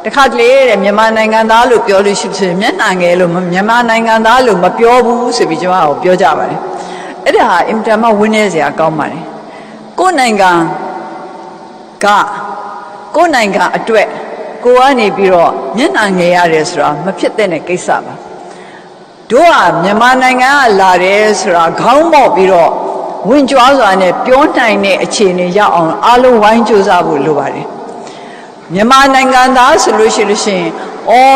တခါတလေတဲ့မြန်မာနိုင်ငံသားလို့ပြောလို့ရှိရင်မျက်နှာငယ်လို့မြန်မာနိုင်ငံသားလို့မပြောဘူးဆိုပြီးကျွန်တော်ပြောကြပါတယ်အဲ့ဒါဟာအင်တာမဝင်းနေစရာကောင်းပါတယ်ကိုယ်နိုင်ငံကကိုယ်နိုင်ငံအတွက်ကိုကနေပြီးတော့မျက်နှာငယ်ရတယ်ဆိုတာမဖြစ်တဲ့ကိစ္စပါတို့ကမြန်မာနိုင်ငံကလာတယ်ဆိုတာခေါင်းပေါက်ပြီးတော့ဝင်ကြွားစွာနဲ့ပြောနိုင်တဲ့အခြေအနေရောက်အောင်အားလုံးဝိုင်းကြိုးစားဖို့လိုပါတယ်မြန်မာနိုင်ငံသားဆိုလို့ရှိရင်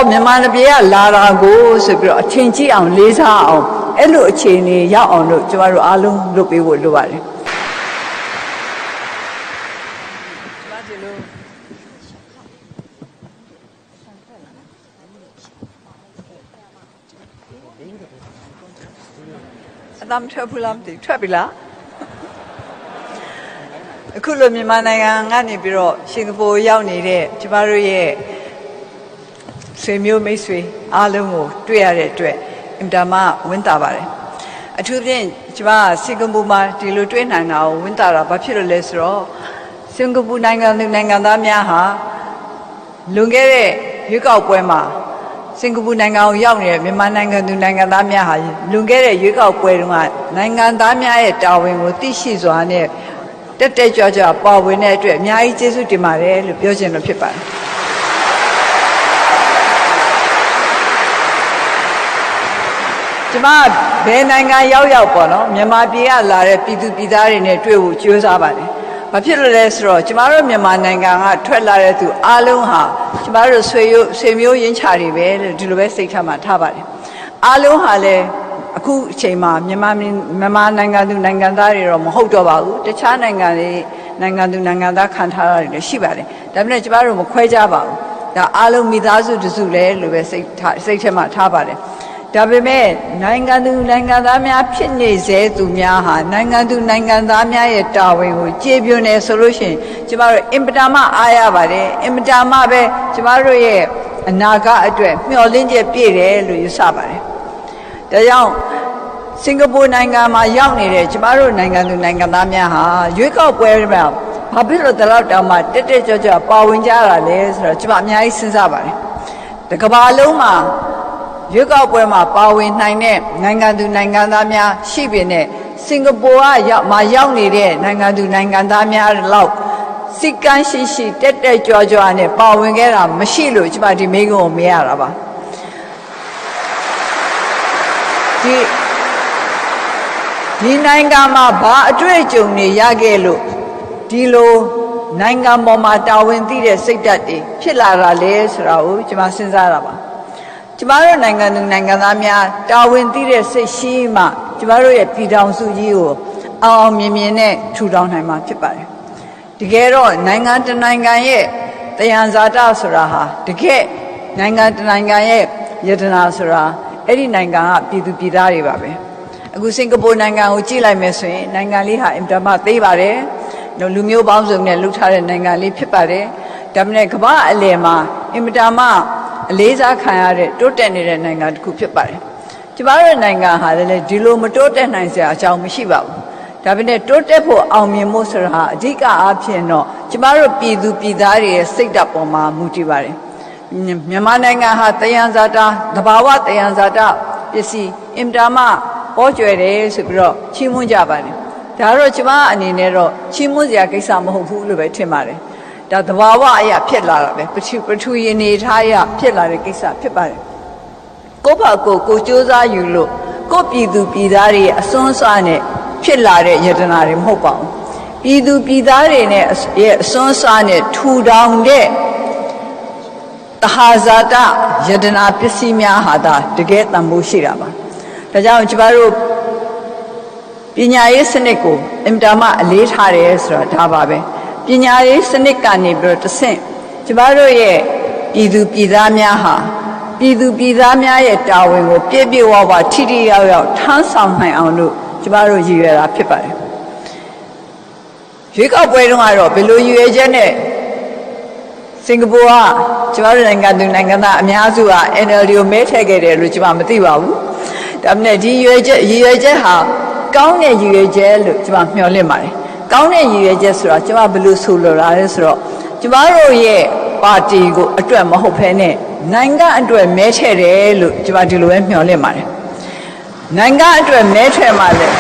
မြန်မာပြည်ကလာတာကိုဆိုပြီးတော့အထင်ကြီးအောင်လေးစားအောင်အဲ့လိုအခြေအနေရောက်အောင်လို့ကျမတို့အားလုံးလုပ်ပေးဖို့လိုပါတယ်အတမ်းထွက်ဘူးလားမသိထွက်ပြီလားအခုလိုမြန်မာနိုင်ငံကနေပြီးတော့စင်ကာပူရောက်နေတဲ့ကျမတို့ရဲ့ဆွေမျိုးမိတ်ဆွေအားလုံးကိုတွေ့ရတဲ့အတွက်အင်တာမဝမ်းသာပါတယ်အထူးဖြင့်ကျမစင်ကာပူမှာဒီလိုတွေ့နိုင်တာကိုဝမ်းသာတာဘာဖြစ်လို့လဲဆိုတော့စင်ကာပူနိုင်ငံသူနိုင်ငံသားများဟာလွန်ခဲ့တဲ့ရွေးကောက်ပွဲမှာစင်ကာပူနိုင်ငံကိုရောက်နေတဲ့မြန်မာနိုင်ငံသူနိုင်ငံသားများဟာလွန်ခဲ့တဲ့ရွေးကောက်ပွဲတုန်းကနိုင်ငံသားများရဲ့တာဝန်ကိုသိရှိစွာနဲ့တက်တက်ကြွကြွပါဝင်တဲ့အတွက်အများကြီးကျေးဇူးတင်ပါတယ်လို့ပြောချင်လို့ဖြစ်ပါတယ်ကျမဘယ်နိုင်ငံရောက်ပေါ့နော်မြန်မာပြည်ကလာတဲ့ပြည်သူပြည်သားတွေနဲ့တွေ့ဖို့ကြိုးစားပါတယ်ဘာဖြစ်လို့လဲဆိုတော့ကျမတို့မြန်မာနိုင်ငံကထွက်လာတဲ့သူအားလုံးဟာကျမတို့ဆွေမျိုးရင်းချတွေပဲလို့ဒီလိုပဲစိတ်ထားမှထားပါတယ်အားလုံးဟာလည်းအခုအချိန်မှာမြန်မာနိုင်ငံသူနိုင်ငံသားတွေတော့မဟုတ်တော့ပါဘူးတခြားနိုင်ငံတွေနိုင်ငံသူနိုင်ငံသားခံထားတာတွေလည်းရှိပါတယ်ဒါပေမဲ့ကျမတို့မခွဲကြပါဘူးဒါအားလုံးမိသားစုတစုလဲလို့ပဲစိတ်ထဲမှာထားပါတယ်ဒါပေမဲ့နိုင်ငံသူနိုင်ငံသားများဖြစ်နေစေသူများဟာနိုင်ငံသူနိုင်ငံသားများရဲ့တာဝန်ကိုကျေပြွန်နေဆိုလို့ရှိရင်ကျမတို့အင်ပတာမအားရပါတယ်အင်ပတာမပဲကျမတို့ရဲ့အနာဂတ်အတွက်မျှော်လင့်ချက်ပြည့်တယ်လို့ယူဆပါတယ်ဒါကြောင့်စင်ကာပူနိုင်ငံမှာရောက်နေတဲ့ကျမတို့နိုင်ငံသူနိုင်ငံသားများဟာရွေးကောက်ပွဲမှာဘာဖြစ်လို့ဒီလောက်တောင်မှတက်တက်ကြွကြွပါဝင်ကြတာလဲဆိုတော့ကျမအများကြီးစဉ်းစားပါတယ်တစ်ကမ္ဘာလုံးမှာရွေးကောက်ပွဲမှာပါဝင်နိုင်တဲ့နိုင်ငံသူနိုင်ငံသားများရှိပေနဲ့စင်ကာပူကရောက်နေတဲ့နိုင်ငံသူနိုင်ငံသားများလောက်စိတ်ကန်းရှိတက်တက်ကြွကြွနဲ့ပါဝင်ခဲ့တာမရှိလို့ကျမဒီမိကုံကိုမေးရတာပါဒီနိုင်ငံမှာဘာအတွေ့အကြုံတွေရခဲ့လို့ဒီလိုနိုင်ငံပေါ်မှာတာဝန်သိတဲ့စိတ်ဓာတ်တွေဖြစ်လာတာလဲဆိုတာကိုကျမစဉ်းစားတာပါကျမတို့နိုင်ငံသူနိုင်ငံသားများတာဝန်သိတဲ့စိတ်ရှိမှကျမတို့ရဲ့ပြည်ထောင်စုကြီးကိုအောင်မြင်နဲ့ထူထောင်နိုင်မှာဖြစ်ပါတယ်တကယ်တော့နိုင်ငံတနိုင်ငံရဲ့တယံဇာတဆိုတာဟာတကယ်နိုင်ငံတနိုင်ငံရဲ့ယတနာဆိုတာအဲ့ဒီနိုင်ငံကပြည်သူပြည်သားတွေပါပဲအခုစင်ကာပူနိုင်ငံကိုကြည့်လိုက်မယ်ဆိုရင်နိုင်ငံလေးဟာအင်တာမသေးပါတယ်လူမျိုးပေါင်းစုံနဲ့လှုပ်ထားတဲ့နိုင်ငံလေးဖြစ်ပါတယ်ဒါပေမဲ့ကမ္ဘာအလယ်မှာအင်တာမအလေးစားခံရတဲ့တိုးတက်နေတဲ့နိုင်ငံတစ်ခုဖြစ်ပါတယ်ကျမတို့နိုင်ငံဟာလည်းဒီလိုမတိုးတက်နိုင်စရာအကြောင်းမရှိပါဘူးဒါပေမဲ့တိုးတက်ဖို့အောင်မြင်ဖို့ဆိုတာဟာအဓိကအားဖြင့်တော့ကျမတို့ပြည်သူပြည်သားတွေရဲ့စိတ်ဓာတ်ပေါ်မှာမူတည်ပါတယ်မြန်မာနိုင်ငံဟာတယံဇာတာသဘာဝတယံဇာတာပစ္စည်းအင်တာမပေါ်ကျွယ်တယ်ဆိုပြီးတော့ချီးမွမ်းကြပါတယ်ဒါတော့ကျမအနေနဲ့တော့ချီးမွမ်းစရာကိစ္စမဟုတ်ဘူးလို့ပဲထင်ပါတယ်ဒါသဘာဝအရာဖြစ်လာတာပဲပထဝီအနေထားအရဖြစ်လာတဲ့ကိစ္စဖြစ်ပါတယ်ကိုယ့်ဘာကိုစူးစမ်းယူလို့ကိုယ့်ပြည်သူပြည်သားတွေအစွန်းအစနဲ့ဖြစ်လာတဲ့ယတနာတွေမဟုတ်ပါဘူးပြည်သူပြည်သားတွေနဲ့ရဲ့အစွန်းအစနဲ့ထူထောင်တဲ့တဟာဇာတယတနာပစ္စည်းများဟာဒါတကယ်တန်ဖိုးရှိတာပါဒါကြောင့်ကျမတို့ပညာရေးစနစ်ကိုအင်တာမအလေးထားတယ်ဆိုတာဒါပါပဲပညာရေးစနစ်ကနေပြီးတော့တဆင့်ကျမတို့ရဲ့ပြည်သူပြည်သားများဟာပြည်သူပြည်သားများရဲ့တာဝန်ကိုပြည့်ပြည့်ဝဝထိထိရောက်ရောက်ထမ်းဆောင်နိုင်အောင်လို့ကျမတို့ရည်ရွယ်တာဖြစ်ပါတယ်ရွေးကောက်ပွဲတုန်းကတော့ဘယ်လိုရည်ရွယ်ချက်နဲ့စင်ကာပူကကျမတို့နိုင်ငံသူနိုင်ငံသားအများစုက NLD ကိုမဲထည့်ခဲ့တယ်လို့ကျမမသိပါဘူးဒါပေမဲ့ဒီရည်ရွယ်ချက်ဟာကောင်းတဲ့ရည်ရွယ်ချက်လို့ကျမမျှော်လင့်ပါတယ်ကောင်းတဲ့ရည်ရွယ်ချက်ဆိုတာကျမဘယ်လိုဆိုလိုတာလဲဆိုတော့ကျမတို့ရဲ့ ပါတီကိုအတွက်မဟုတ်ဘဲနဲ့နိုင်ငံအတွက်မဲထည့်တယ်လို့ကျွန်မဒီလိုပဲမျှော်လင့်ပါတယ်နိုင်ငံအတွက်မဲထည့်မှလည်း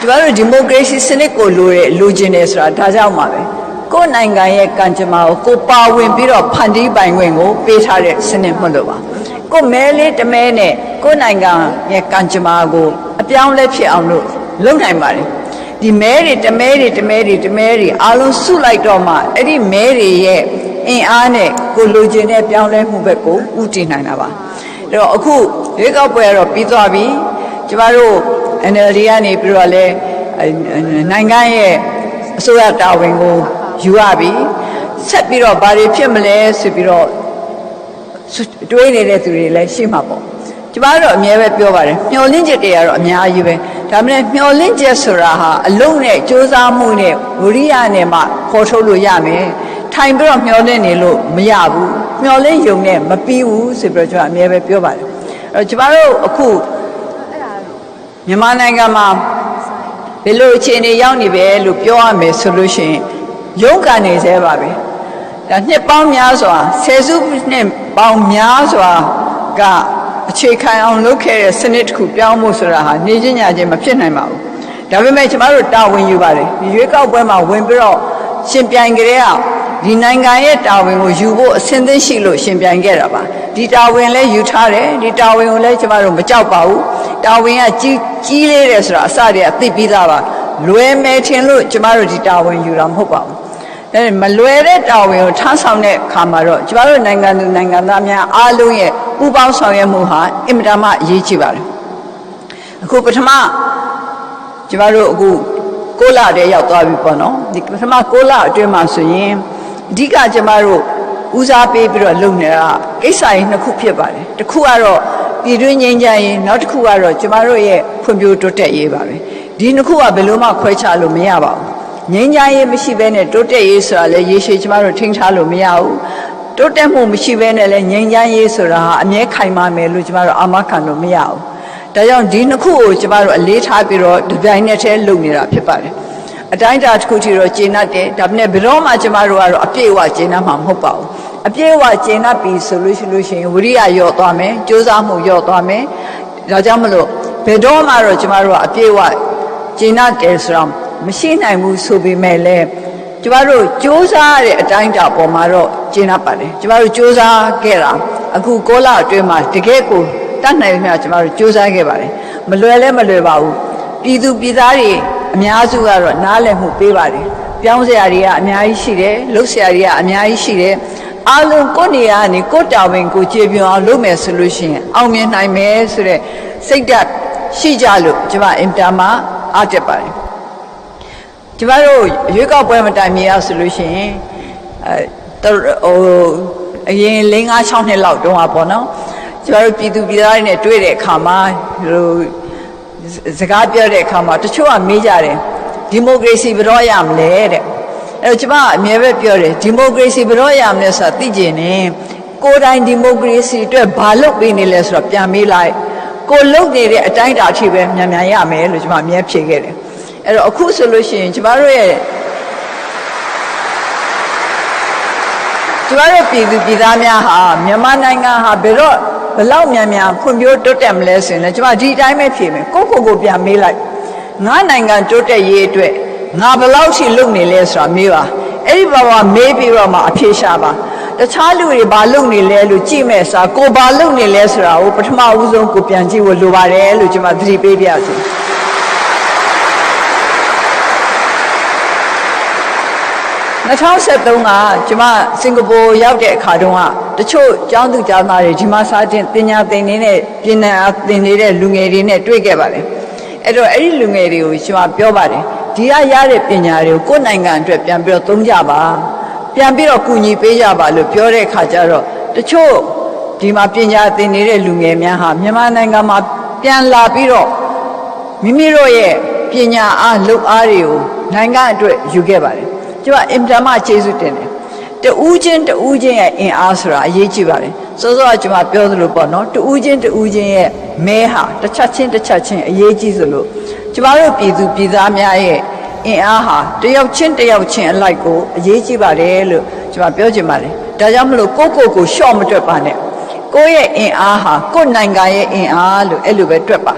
ကျွန်တော်တို့ဒီမိုကရေစီစနစ်ကိုလိုချင်တယ်ဆိုတာဒါကြောင့်ပါပဲကိုယ်နိုင်ငံရဲ့ကံကြမ္မာကိုကိုပါဝင်ပြီးတော့ဖန်တီးပိုင်ခွင့်ကိုပေးထားတဲ့စနစ်မှလို့ပါကိုမဲလေးတမဲနဲ့ကိုယ်နိုင်ငံရဲ့ကံကြမ္မာကိုအပြောင်းလဲဖြစ်အောင်လို့လုပ်နိုင်ပါတယ်ဒီမဲတွေတမဲတွေအားလုံးစုလိုက်တော့မှအဲ့ဒီမဲတွေရဲ့အင်အားနဲ့ကိုလိုချင်တဲ့ပြောင်းလဲမှုဘက်ကိုဥတည်နိုင်တာပါအဲ့တော့အခုရွေးကောက်ပွဲကတော့ပြီးသွားပြီကျမတို့ NLD ကနေပြီးတော့လဲနိုင်ငံရဲ့အစိုးရတာဝန်ကိုယူရပြီဆက်ပြီးတော့ဘာတွေဖြစ်မလဲဆိုပြီးတော့တွေးနေတဲ့သူတွေလည်းရှိမှာပေါ့ကျမတို့အများပဲပြောပါတယ်မျှော်လင့်ချက်တွေကတော့အများကြီးပဲဒါပေမဲ့မျှော်လင့်ချက်ဆိုတာဟာအလုံးနဲ့စ조사မှုနဲ့ဝိရိယနဲ့မှပေါ်ထုတ်လို့ရမယ်ထိုင်ပြီးတော့မျှော်လင့်နေလို့မရဘူးမျှော်လင့်ရုံနဲ့မပြီးဘူးဆိုပြီးတော့ကျွန်တော်အများပဲပြောပါတယ်အဲ့တော့ကျမတို့အခုမြန်မာနိုင်ငံမှာဘယ်လိုအခြေအနေရောက်နေပဲလို့ပြောရမယ်ဆိုလို့ရှိရင်ရုန်းကန်နေသေးပါပဲဒါနှစ်ပေါင်းများစွာဆယ်စုနှစ်ပေါင်းများစွာကအခြေခံအောင်လုပ်ခဲ့တဲ့စနစ်တစ်ခုပြောင်းဖို့ဆိုတာဟာနေချင်းညချင်းမဖြစ်နိုင်ပါဘူးဒါပေမဲ့ကျမတို့တာဝန်ယူပါတယ်ဒီရွေးကောက်ပွဲမှာဝင်ပြီးတော့ရှင်ပြိုင်ကြတဲ့ဒီနိုင်ငံရဲ့တာဝန်ကိုယူဖို့အဆင်သင့်ရှိလို့ရှင်ပြိုင်ခဲ့တာပါဒီတာဝန်လည်းယူထားတယ်ဒီတာဝန်ကိုလည်းကျမတို့မကြောက်ပါဘူးတာဝန်ကကြီးလေးတယ်ဆိုတာအစတည်းကသိပြီးသားပါလွယ်မယ်ထင်လို့ကျမတို့ဒီတာဝန်ယူတာမဟုတ်ပါဘူးဒါမလွယ်တဲ့တာဝန်ကိုထမ်းဆောင်တဲ့အခါမှာတော့ကျမတို့နိုင်ငံသူနိုင်ငံသားများအားလုံးရဲ့ပူးပေါင်းဆောင်ရွက်မှုဟာအင်မတန်မှအရေးကြီးပါတယ်အခုပထမကျမတို့အခု6လတည်းရောက်သွားပြီပေါ့နော်ဒီပထမ6လအတွင်းမှာဆိုရင်အဓိကကျမတို့ဦးစားပေးပြီးတော့လုပ်နေတာကိစ္စရင်းနှစ်ခုဖြစ်ပါတယ်တစ်ခုကတော့ပြည်တွင်းငြိမ်းချမ်းရေးနောက်တစ်ခုကတော့ကျမတို့ရဲ့ဖွံ့ဖြိုးတိုးတက်ရေးပါပဲဒီနှစ်ခုကဘယ်လိုမှခွဲခြားလို့မရပါဘူးငြိမ်းချမ်းရေးမရှိဘဲနဲ့တိုးတက်ရေးဆိုတာလည်းရေရှည်ကျမတို့ထိန်းထားလို့မရဘူးတိုးတက်မှုမရှိဘဲနဲ့လည်းငြိမ်းချမ်းရေးဆိုတာဟာအမြဲခိုင်မာမယ်လို့ကျမတို့အာမခံလို့မရဘူးဒါကြောင့်ဒီနှစ်ခုကိုကျမတို့အလေးထားပြီးတော့ဒီပြိုင်နဲ့တည်းလုပ်နေတာဖြစ်ပါတယ်အတိုင်းအတာတစ်ခုထိတော့ကျေနပ်တယ်ဒါပေမဲ့ဘယ်တော့မှကျမတို့ကတော့အပြည့်အဝကျေနပ်မှာမဟုတ်ပါဘူးအပြည့်အဝကျေနပ်ပြီဆိုလို့ရှိရင်ဝိရိယလျော့သွားမယ်ကြိုးစားမှုလျော့သွားမယ်ဒါကြောင့်မလို့ဘယ်တော့မှတော့ကျမတို့ကအပြည့်အဝကျေနပ်တယ်ဆိုတော့မရှိနိုင်ဘူးဆိုပေမဲ့လည်းကျမတို့စ조사ရတဲ့အတိုင်းအတာပေါ်မှာတော့ကျေနပ်ပါတယ်ကျမတို့စ조사ခဲ့တာအခု6လအတွင်းမှာတကယ်ကိုတတ်နိုင်မှကျမတို့စ조사ခဲ့ပါတယ်မလွယ်လည်းမလွယ်ပါဘူးပြည်သူပြည်သားတွေအများစုကတော့နားလည်မှုပေးပါတယ်ပြောင်းစရာတွေကအများကြီးရှိတယ်လှုပ်စရာတွေကအများကြီးရှိတယ်အားလုံးကိုနေရာကနေကိုတာဝန်ကိုကျေပြွန်အောင်လုပ်မယ်ဆိုလို့ရှိရင်အောင်မြင်နိုင်မယ်ဆိုတဲ့စိတ်ဓာတ်ရှိကြလို့ကျမအင်တာမှာအားတက်ပါတယ်ကျမတို့ရွေးကောက်ပွဲမတိုင်မီအောင်ဆိုလို့ရှိရင်အရင်5-6နှစ်လောက်တုန်းကပေါ့နော်ကျမတို့ပြည်သူပြည်သားတွေနဲ့တွေ့တဲ့အခါမှာစကားပြောတဲ့အခါမှာတချို့ကမေးကြတယ်ဒီမိုကရေစီဘယ်တော့ရမလဲတဲ့အဲ့တော့ကျမအမြဲပဲပြောတယ်ဒီမိုကရေစီဘယ်တော့ရမလဲဆိုတာသိကျင်နေကိုယ်တိုင်ဒီမိုကရေစီအတွက်ဘာလုပ်ပေးနေလဲဆိုတော့ပြန်မေးလိုက်ကိုလုပ်နေတဲ့အတိုင်းအတာအထိပဲမြန်ရမယ်လို့ကျမအမြဲဖြေခဲ့တယ်အဲ့တော့အခုဆိုလို့ရှိရင်ကျမတို့ပြည်သူပြည်သားများဟာမြန်မာနိုင်ငံဟာဘယ်လောက်မြန်ဖွံ့ဖြိုးတိုးတက်မလဲဆိုရင်လည်းကျမဒီအတိုင်းပဲဖြေမယ်ကိုပြန်မေးလိုက်ငါနိုင်ငံတိုးတက်ရေးအတွက်ငါဘယ်လောက်ထိလုပ်နေလဲဆိုတာမေးပါအဲ့ဒီဘာမေးပြီးတော့မှအဖြေရှာပါတခြားလူတွေဘာလုပ်နေလဲလို့ကြည့်မဲ့စာကိုဘာလုပ်နေလဲဆိုတာကိုပထမဦးဆုံးကိုပြန်ကြည့်ဖို့လိုပါတယ်လို့ကျမသတိပေးပြရစီ2013ကကျမစင်ကာပူရောက်တဲ့အခါတုန်းကတချို့ကျောင်းသူကျောင်းသားတွေဒီမှာစာတင်ပညာသင်နေတဲ့ပြည်နယ်သင်နေတဲ့လူငယ်တွေနဲ့တွေ့ခဲ့ပါတယ်အဲ့တော့အဲ့ဒီလူငယ်တွေကိုကျမပြောပါတယ်ဒီကရတဲ့ပညာတွေကိုကိုယ့်နိုင်ငံအတွက်ပြန်ပြီးတော့သုံးကြပါပြန်ပြီးတော့ကူညီပေးကြပါလို့ပြောတဲ့အခါကျတော့တချို့ဒီမှာပညာသင်နေတဲ့လူငယ်များဟာမြန်မာနိုင်ငံမှာပြန်လာပြီးတော့မိမိတို့ရဲ့ပညာအားလုပ်အားတွေကိုနိုင်ငံအတွက်ယူခဲ့ပါတယ်ကျမအင်တာမကျေးဇူးတင်တယ်တူးချင်းရဲ့အင်အားဆိုတာအရေးကြီးပါတယ်စောစောကကျမပြောသလိုပေါ့နော်တူးချင်းရဲ့မဲဟာတစ်ချက်ချင်းအရေးကြီးသလိုကျမတို့ပြည်သူပြည်သားများရဲ့ အင်အားဟာတယောက်ချင်းအလိုက်ကိုအရေးကြီးပါတယ်လို့ကျွန်မပြောချင်ပါတယ်ဒါကြောင့်မလို့ကိုရှော့မတွက်ပါနဲ့ကိုယ့်ရဲ့အင်အားဟာကိုယ့်နိုင်ငံရဲ့အင်အားလို့အဲ့လိုပဲတွက်ပါ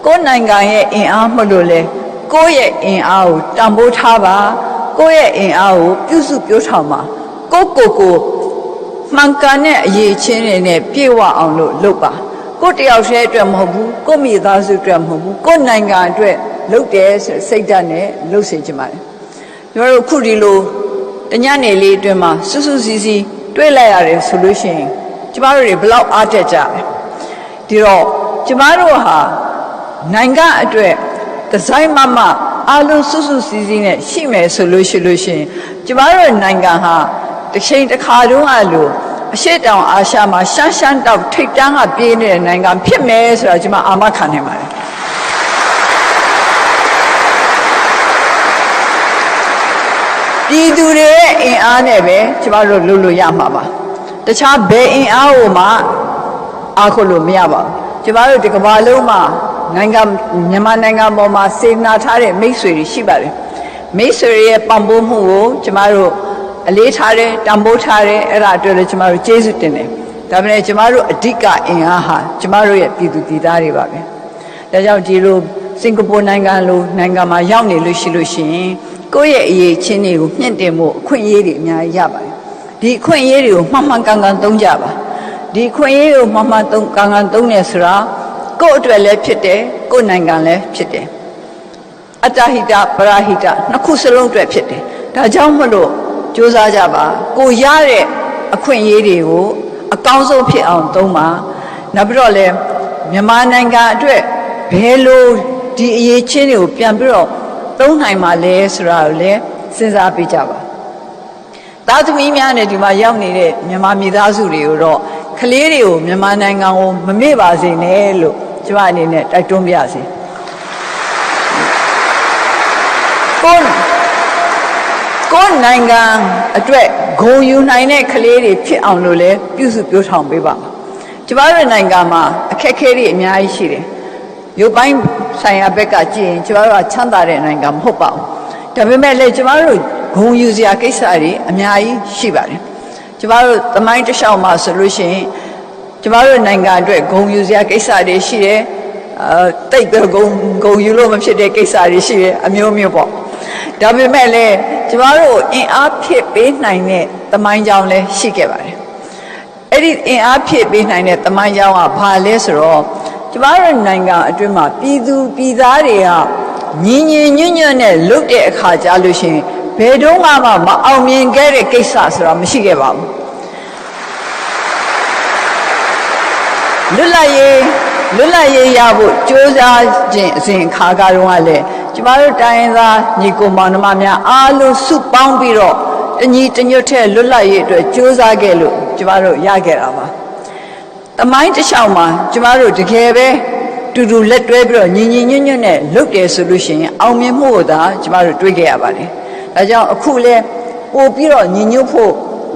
ကိုယ့်နိုင်ငံရဲ့အင်အားမလို့လေကိုယ့်ရဲ့အင်အားကိုတန်ဖိုးထားပါကိုယ့်ရဲ့အင်အားကိုပြုစုပြောထောင်ပါကိုမှန်ကန်တဲ့အရေးချင်းတွေနဲ့ပြည့်ဝအောင်လို့လုပ်ပါကိုတယောက်တည်းအတွက်မဟုတ်ဘူးကိုမိသားစုအတွက်မဟုတ်ဘူးကိုနိုင်ငံအတွက်လုပ်တယ်ဆိုစိတ်ဓာတ်နဲ့လုပ်စေချင်ပါတယ်ကျွန်တော်တို့ခုဒီလိုတညနေလေးအတွင်းမှာစူးစူးစီးစီးတွေ့လိုက်ရတယ်ဆိုလို့ရှိရင်ကျမတို့တွေဘယ်လောက်အားတက်ကြလဲဒီတော့ကျမတို့ဟာနိုင်ငံအတွက်ဒီဇိုင်းမအားလုံးစူးစူးစီးစီးနဲ့ရှိမယ်ဆိုလို့ရှိရင်ကျမတို့နိုင်ငံဟာတစ်ချိန်တစ်ခါတုန်းကလို့အရှိတောင်အာရှမှာရှမ်းတောက်ထိပ်တန်းကပြေးနေတဲ့နိုင်ငံဖြစ်မယ်ဆိုတာကျွန်မအာမခံနေပါတယ်ပြည်သူတွေရဲ့အင်အားနဲ့ပဲကျွန်မတို့လုပ်လို့ရမှာပါတခြားဘယ်အင်အားကိုမှအားကိုလို့မရပါဘူးကျွန်မတို့ဒီကမ္ဘာလုံးမှာနိုင်ငံမြန်မာနိုင်ငံပေါ်မှာစေနာထားတဲ့မိတ်ဆွေတွေရှိပါတယ်မိတ်ဆွေရဲ့ပံ့ပိုးမှုကိုကျွန်မတို့အလေးထားတယ်တန်ဖိုးထားတယ်အဲ့ဒါအတွက်လည်းကျမတို့ကျေးဇူးတင်တယ်ဒါပေမဲ့ကျမတို့အဓိကအင်အားဟာကျမတို့ရဲ့ပြည်သူပြည်သားတွေပါပဲဒါကြောင့်ဒီလိုစင်ကာပူနိုင်ငံလိုနိုင်ငံမှာရောက်နေလို့ရှိရင်ကိုယ့်ရဲ့အရေးချင်းတွေကိုမြင့်တင်ဖို့အခွင့်အရေးတွေအများကြီးရပါတယ်ဒီအခွင့်အရေးတွေကိုမှန်ကန်သုံးကြပါဒီအခွင့်အရေးကိုမှန်ကန်သုံးနေဆိုတာကိုယ့်အတွက်လည်းဖြစ်တယ်ကိုယ့်နိုင်ငံလည်းဖြစ်တယ်အတ္တဟိတပရဟိတနှစ်ခုစလုံးအတွက်ဖြစ်တယ်ဒါကြောင့်မလို့ကြိုးစားကြပါကိုရတဲ့အခွင့်အရေးတွေကိုအကောင်းဆုံးဖြစ်အောင်သုံးပါနောက်ပြီးတော့လည်းမြန်မာနိုင်ငံအတွက်ဘယ်လိုဒီအရေးချင်းတွေကိုပြန်ပြီးတော့သုံးနိုင်မှာလဲဆိုတာကိုလည်းစဉ်းစားပေးကြပါသားသမီးများနဲ့ဒီမှာရောက်နေတဲ့မြန်မာမိသားစုတွေကိုတော့ကလေးတွေကိုမြန်မာနိုင်ငံကိုမမေ့ပါစေနဲ့လို့ကျွန်မအနေနဲ့တိုက်တွန်းပါစေကိုနိုင်ငံအတွက်ဂုဏ်ယူနိုင်တဲ့ကလေးတွေဖြစ်အောင်လို့လည်းပြုစုပြောထောင်ပေးပါကျမတို့နိုင်ငံမှာအခက်အခဲတွေအများကြီးရှိတယ်ရုပ်ပိုင်းဆိုင်ရာဘက်ကကြည့်ရင်ကျမတို့ကချမ်းသာတဲ့နိုင်ငံမဟုတ်ပါဘူးဒါပေမဲ့လည်းကျမတို့ဂုဏ်ယူစရာကိစ္စတွေအများကြီးရှိပါတယ်ကျမတို့သမိုင်းတစ်လျှောက်မှာဆိုလို့ရှိရင်ကျမတို့နိုင်ငံအတွက်ဂုဏ်ယူစရာကိစ္စတွေရှိတယ်တိတ်ပဲဂုဏ်ယူလို့မဖြစ်တဲ့ကိစ္စတွေရှိတယ်အမျိုးမျိုးပေါ့ဒါပေမဲ့လည်းကျမတို့အင်အားဖြစ်ပေးနိုင်တဲ့သမိုင်းကြောင်းလည်းရှိခဲ့ပါတယ်အဲ့ဒီအင်အားဖြစ်ပေးနိုင်တဲ့သမိုင်းကြောင်းကဘာလဲဆိုတော့ကျမတို့နိုင်ငံအတွင်းမှာပြည်သူပြည်သားတွေကညီညွတ်နဲ့လုပ်တဲ့အခါကြာလို့ရှိရင်ဘယ်တော့မှမအောင်မြင်ခဲ့တဲ့ကိစ္စဆိုတာမရှိခဲ့ပါဘူးလွတ်လပ်ရေးရဖို့ကြိုးစားခြင်းအစဉ်အခါကတုန်းကလည်းကျမတို့တိုင်းရင်းသားညီကိုမောင်နှမများအားလုံးစုပေါင်းပြီးတော့တညီတညွတ်တဲ့လွတ်လပ်ရေးအတွက်ကြိုးစားခဲ့လို့ကျမတို့ရခဲ့တာပါ။တမိုင်းတစ်လျှောက်မှာကျမတို့တကယ်ပဲတူတူလက်တွဲပြီးတော့ညီညွတ်နဲ့လုပ်တယ်ဆိုလို့ရှိရင်အောင်မြင်မှုကိုသာကျမတို့တွေ့ခဲ့ရပါတယ်။ဒါကြောင့်အခုလဲပို့ပြီးတော့ညီညွတ်ဖို့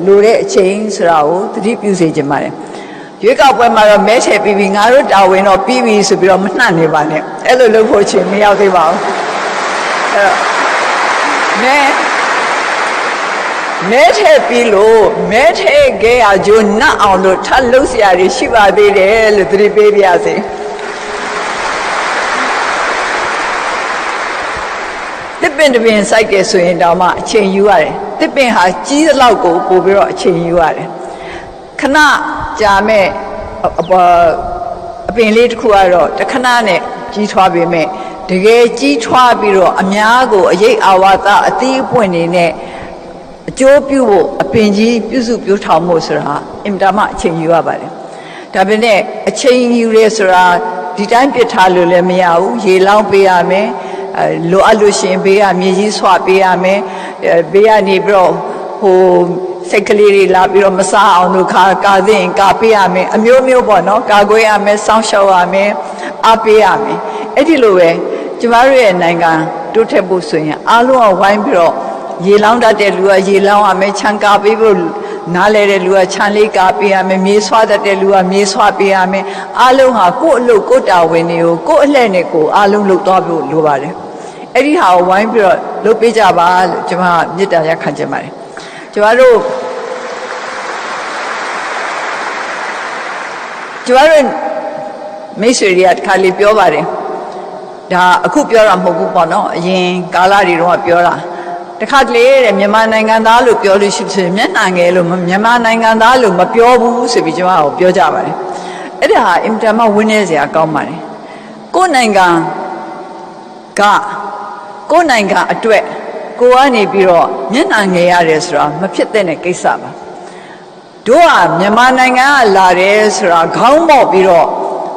လိုတဲ့အချိန်ဆိုတာကိုသတိပြုစေချင်ပါတယ်။ရွေးကောက်ပွဲမှာတော့မဲထည့်ပြီးငါတို့တာဝန်တော့ပြီးပြီဆိုပြီးတော့မနှံ့နေပါနဲ့။အဲ့လိုလုပ်ဖို့ချိန်မရောက်သေးပါဘူး။အဲ့တော့မဲထည့်ပြီးလို့မဲထည့်ခဲ့ရကြိုးနှံ့အောင်လို့ထပ်လုပ်เสียရရှိပါသေးတယ်လို့သတိပေးပါရစေတစ်ပင်တစ်ပင်စိုက်တယ်ဆိုရင်တောင်မှအချိန်ယူရတယ်တစ်ပင်ဟာကြီးသလောက်ကိုပို့ပြီးတော့အချိန်ယူရတယ်ခဏကြာမဲ့အပင်လေးတစ်ခုကတော့တခဏနဲ့ကြီးထွားပေမဲ့တကယ်ကြီးထွားပြီးတော့အများကိုအရေးအာဝါသအသီးအပွင့်နေနဲ့အကျိုးပြုဖို့အပင်ကြီးပြုစုပြောထောင်မှုဆိုတာအင်တာမအချိန်ယူရပါတယ်ဒါပေမဲ့အချိန်ယူရဲဆိုတာဒီတိုင်းပြစ်ထားလို့လည်းမရဘူးရေလောင်းပေးရမယ်လိုအပ်လို့ရှိရင်ဘေးကမြေကြီးဆွပေးရမယ်ဘေးကနေပြီးတော့ဟိုစိတ်ကလေးတွေလာပြီးတော့မစားအောင်လို့ကာသိရင်ကာပေးရမယ်အမျိုးမျိုးပေါ့နော်ကာကွယ်ရမယ်စောင့်ရှောက်ရမယ်အားပေးရမယ်အဲ့ဒီလိုပဲကျမတို့ရဲ့နိုင်ငံတိုးတက်ဖို့ဆိုရင်အားလုံးကဝိုင်းပြီးတော့ရေလောင်းတတ်တဲ့လူကရေလောင်းရမယ်ခြံကာပေးဖို့နားလဲတဲ့လူကခြံလေးကာပေးရမယ်မြေဆွတတ်တဲ့လူကမြေဆွပေးရမယ်အားလုံးဟာကိုယ့်အလုပ်ကိုယ့်တာဝန်တွေကိုကိုယ့်အလှည့်နဲ့ကိုယ်အားလုံးလုပ်သွားဖို့လိုပါတယ်အဲ့ဒီဟာကိုဝိုင်းပြီးတော့ လုပ်ပေးကြပါလို့ကျွန်မမေတ္တာရပ်ခံချင်ပါတယ်ကျွန်တော်တို့မိတ်ဆွေတွေကတစ်ခါလေပြောပါတယ်ဒါအခုပြောတာမဟုတ်ဘူးပေါ့နော်အရင်ကာလတွေတော့ပြောတာတခါတလေတဲ့မြန်မာနိုင်ငံသားလို့ပြောလို့ရှိရင်မျက်နှာငယ်လို့မြန်မာနိုင်ငံသားလို့မပြောဘူးဆိုပြီးကျွန်တော်ပြောကြပါတယ်အဲ့ဒါဟာအင်တာမဝင်းနေစရာကောင်းပါတယ်ကိုယ်နိုင်ငံအတွက်ကိုကနေပြီးတော့မျက်နှာငယ်ရတယ်ဆိုတာမဖြစ်တဲ့ကိစ္စပါတို့ကမြန်မာနိုင်ငံကလာတယ်ဆိုတာခေါင်းပေါက်ပြီးတော့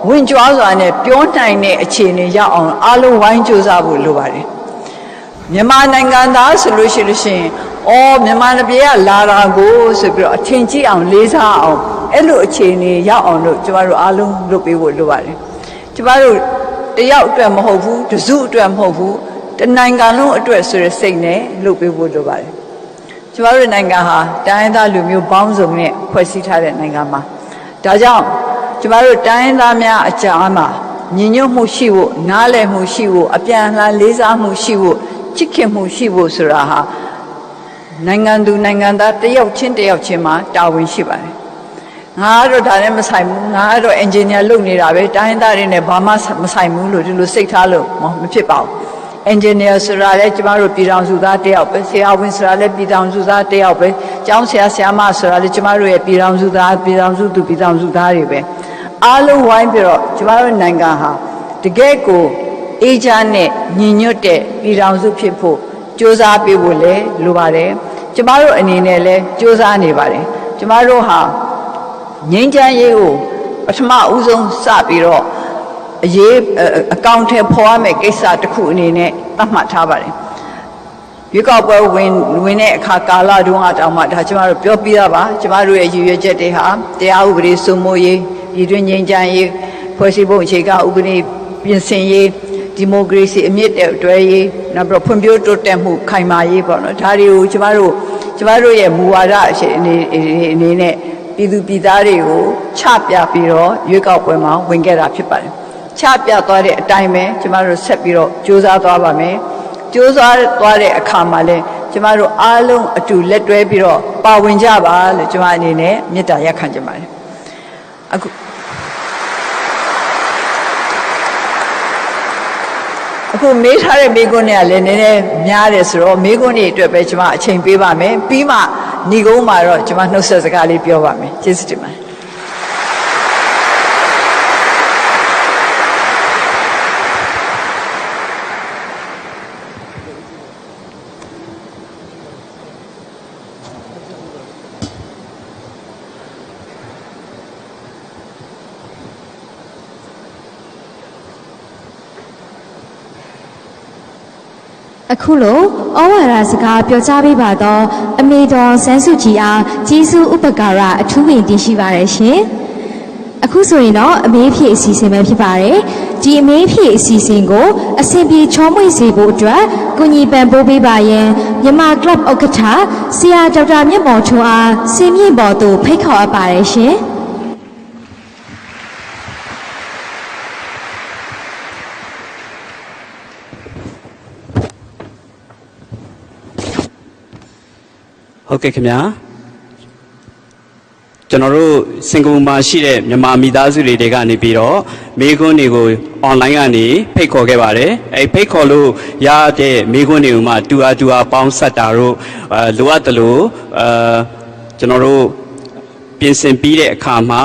ဝင်ကြွားစွာနဲ့ပြောနိုင်တဲ့အခြေအနေရောက်အောင်အားလုံးဝိုင်းကြိုးစားဖို့လိုပါတယ်မြန်မာနိုင်ငံသားဆိုလို့ရှိရင်မြန်မာပြည်ကလာတာကိုဆိုပြီးတော့အထင်ကြီးအောင်လေးစားအောင်အဲ့လိုအခြေအနေရောက်အောင်လို့ကျမတို့အားလုံးလုပ်ပေးဖို့လိုပါတယ်ကျမတို့တယောက်အတွက်မဟုတ်ဘူးတစုအတွက်မဟုတ်ဘူးတနိုင်ငံလုံးအတွက်ဆိုရစိတ်နဲ့လုပ်ပေးဖို့လိုပါတယ်ကျမတို့နိုင်ငံဟာတိုင်းသားလူမျိုးပေါင်းစုံနဲ့ဖွဲ့စည်းထားတဲ့နိုင်ငံမှာဒါကြောင့်ကျမတို့တိုင်းသားများအကြားမှာညီညွတ်မှုရှိဖို့နားလည်မှုရှိဖို့အပြန်အလှန်လေးစားမှုရှိဖို့ချစ်ခင်မှုရှိဖို့ဆိုတာဟာနိုင်ငံသူနိုင်ငံသားတယောက်ချင်းမှာတာဝန်ရှိပါတယ်ငါတို့ဒါနဲ့မဆိုင်ဘူးငါတို့အင်ဂျင်နီယာလုပ်နေတာပဲတိုင်းသားတွေနဲ့ဘာမှမဆိုင်ဘူးလို့ဒီလိုစိတ်ထားလို့မဖြစ်ပါဘူးအင်ဂျင်နီယာဆိုတာလဲကျမတို့ပြည်ထောင်စုသားတယောက်ပဲဆရာဝန်ဆိုတာလဲပြည်ထောင်စုသားတယောက်ပဲကျောင်းဆရာဆရာမဆိုတာလဲကျမတို့ရဲ့ပြည်ထောင်စုသားပြည်ထောင်စုသူပြည်ထောင်စုသားတွေပဲအားလုံးဝိုင်းပြီးတော့ကျမတို့နိုင်ငံဟာတကယ်ကိုအေးချမ်းနဲ့ညီညွတ်တဲ့ပြည်ထောင်စုဖြစ်ဖို့ကြိုးစားပေးဖို့လဲလိုပါတယ်ကျမတို့အနေနဲ့လဲကြိုးစားနေပါတယ်ကျမတို့ဟာငြိမ်းချမ်းရေးကိုပထမဦးဆုံးစပြီးတော့အကောင့်ထဲပေါ်ရမယ့်ကိစ္စတစ်ခုအနေနဲ့သတ်မှတ်ထားပါတယ်ရွေးကောက်ပွဲဝင်တဲ့အခါကာလတုန်းကတောင်မှဒါကျမတို့ပြောပြရပါကျမတို့ရဲ့ရည်ရွယ်ချက်တွေဟာတရားဥပဒေစိုးမိုးရေးပြည်တွင်းငြိမ်းချမ်းရေးဖွဲ့စည်းပုံအခြေခံဥပဒေပြင်ဆင်ရေးဒီမိုကရေစီအမြင့်တဲ့တွဲရေးနောက်ပြီးဖွံ့ဖြိုးတိုးတက်မှုခိုင်မာရေးပေါ့နော်ဒါတွေကိုကျမတို့ရဲ့မူဝါဒအနေနဲ့ပြည်သူပြည်သားတွေကိုချပြပြီးတော့ရွေးကောက်ပွဲမှာဝင်ခဲ့တာဖြစ်ပါတယ်ချပြသွားတဲ့အတိုင်းပဲကျမတို့ဆက်ပြီးတော့ကြိုးစားသွားပါမယ်ကြိုးစားသွားတဲ့အခါမှာလဲကျမတို့အားလုံးအတူလက်တွဲပြီးတော့ပါဝင်ကြပါလို့ကျမအနေနဲ့မေတ္တာရပ်ခံချင်ပါတယ်အခုမေးထားတဲ့မိကွန်းတွေကလည်းနည်းနည်းများတယ်ဆိုတော့မိကွန်းတွေအတွက်ပဲကျမအချိန်ပေးပါမယ်ပြီးမှညီကုန်းမှာတော့ကျမနှုတ်ဆက်စကားလေးပြောပါမယ်ကျေးဇူးတင်ပါတယ်အခုလိုဩဝါဒစကားပြောကြားပေးပါတော့အမေတော်ဆန်းစုကြည်အားကျေးဇူးဥပကာရအထူးပင်တင်ရှိပါတယ်ရှင်။အခုဆိုရင်တော့အမေဖြည့်အစီအစဉ်ပဲဖြစ်ပါတယ်။ဒီအမေဖြည့်အစီအစဉ်ကိုအစဉ်ပြေချောမွေ့စေဖို့အတွက်ကုညီပံပိုးပေးပါရန်မြန်မာကလပ်ဥက္ကဋ္ဌဆရာဒေါက်တာမြတ်မော်ထွန်းအားစင်မြင့်ပေါ်သို့ဖိတ်ခေါ်အပ်ပါတယ်ရှင်။ဟုတ်ကဲ့ခင်ဗျာကျွန်တော်တို့စင်ကာပူမှာရှိတဲ့မြန်မာမိသားစုတွေကနေပြီးတော့မိကွန်းတွေကိုအွန်လိုင်းကနေဖိတ်ခေါ်ခဲ့ပါတယ်အဲဖိတ်ခေါ်လို့ရတဲ့မိကွန်းတွေကိုမှတူအားပေါင်းဆက်တာတို့လိုအပ်တယ်လို့ကျွန်တော်တို့ပြင်ဆင်ပြီးတဲ့အခါမှာ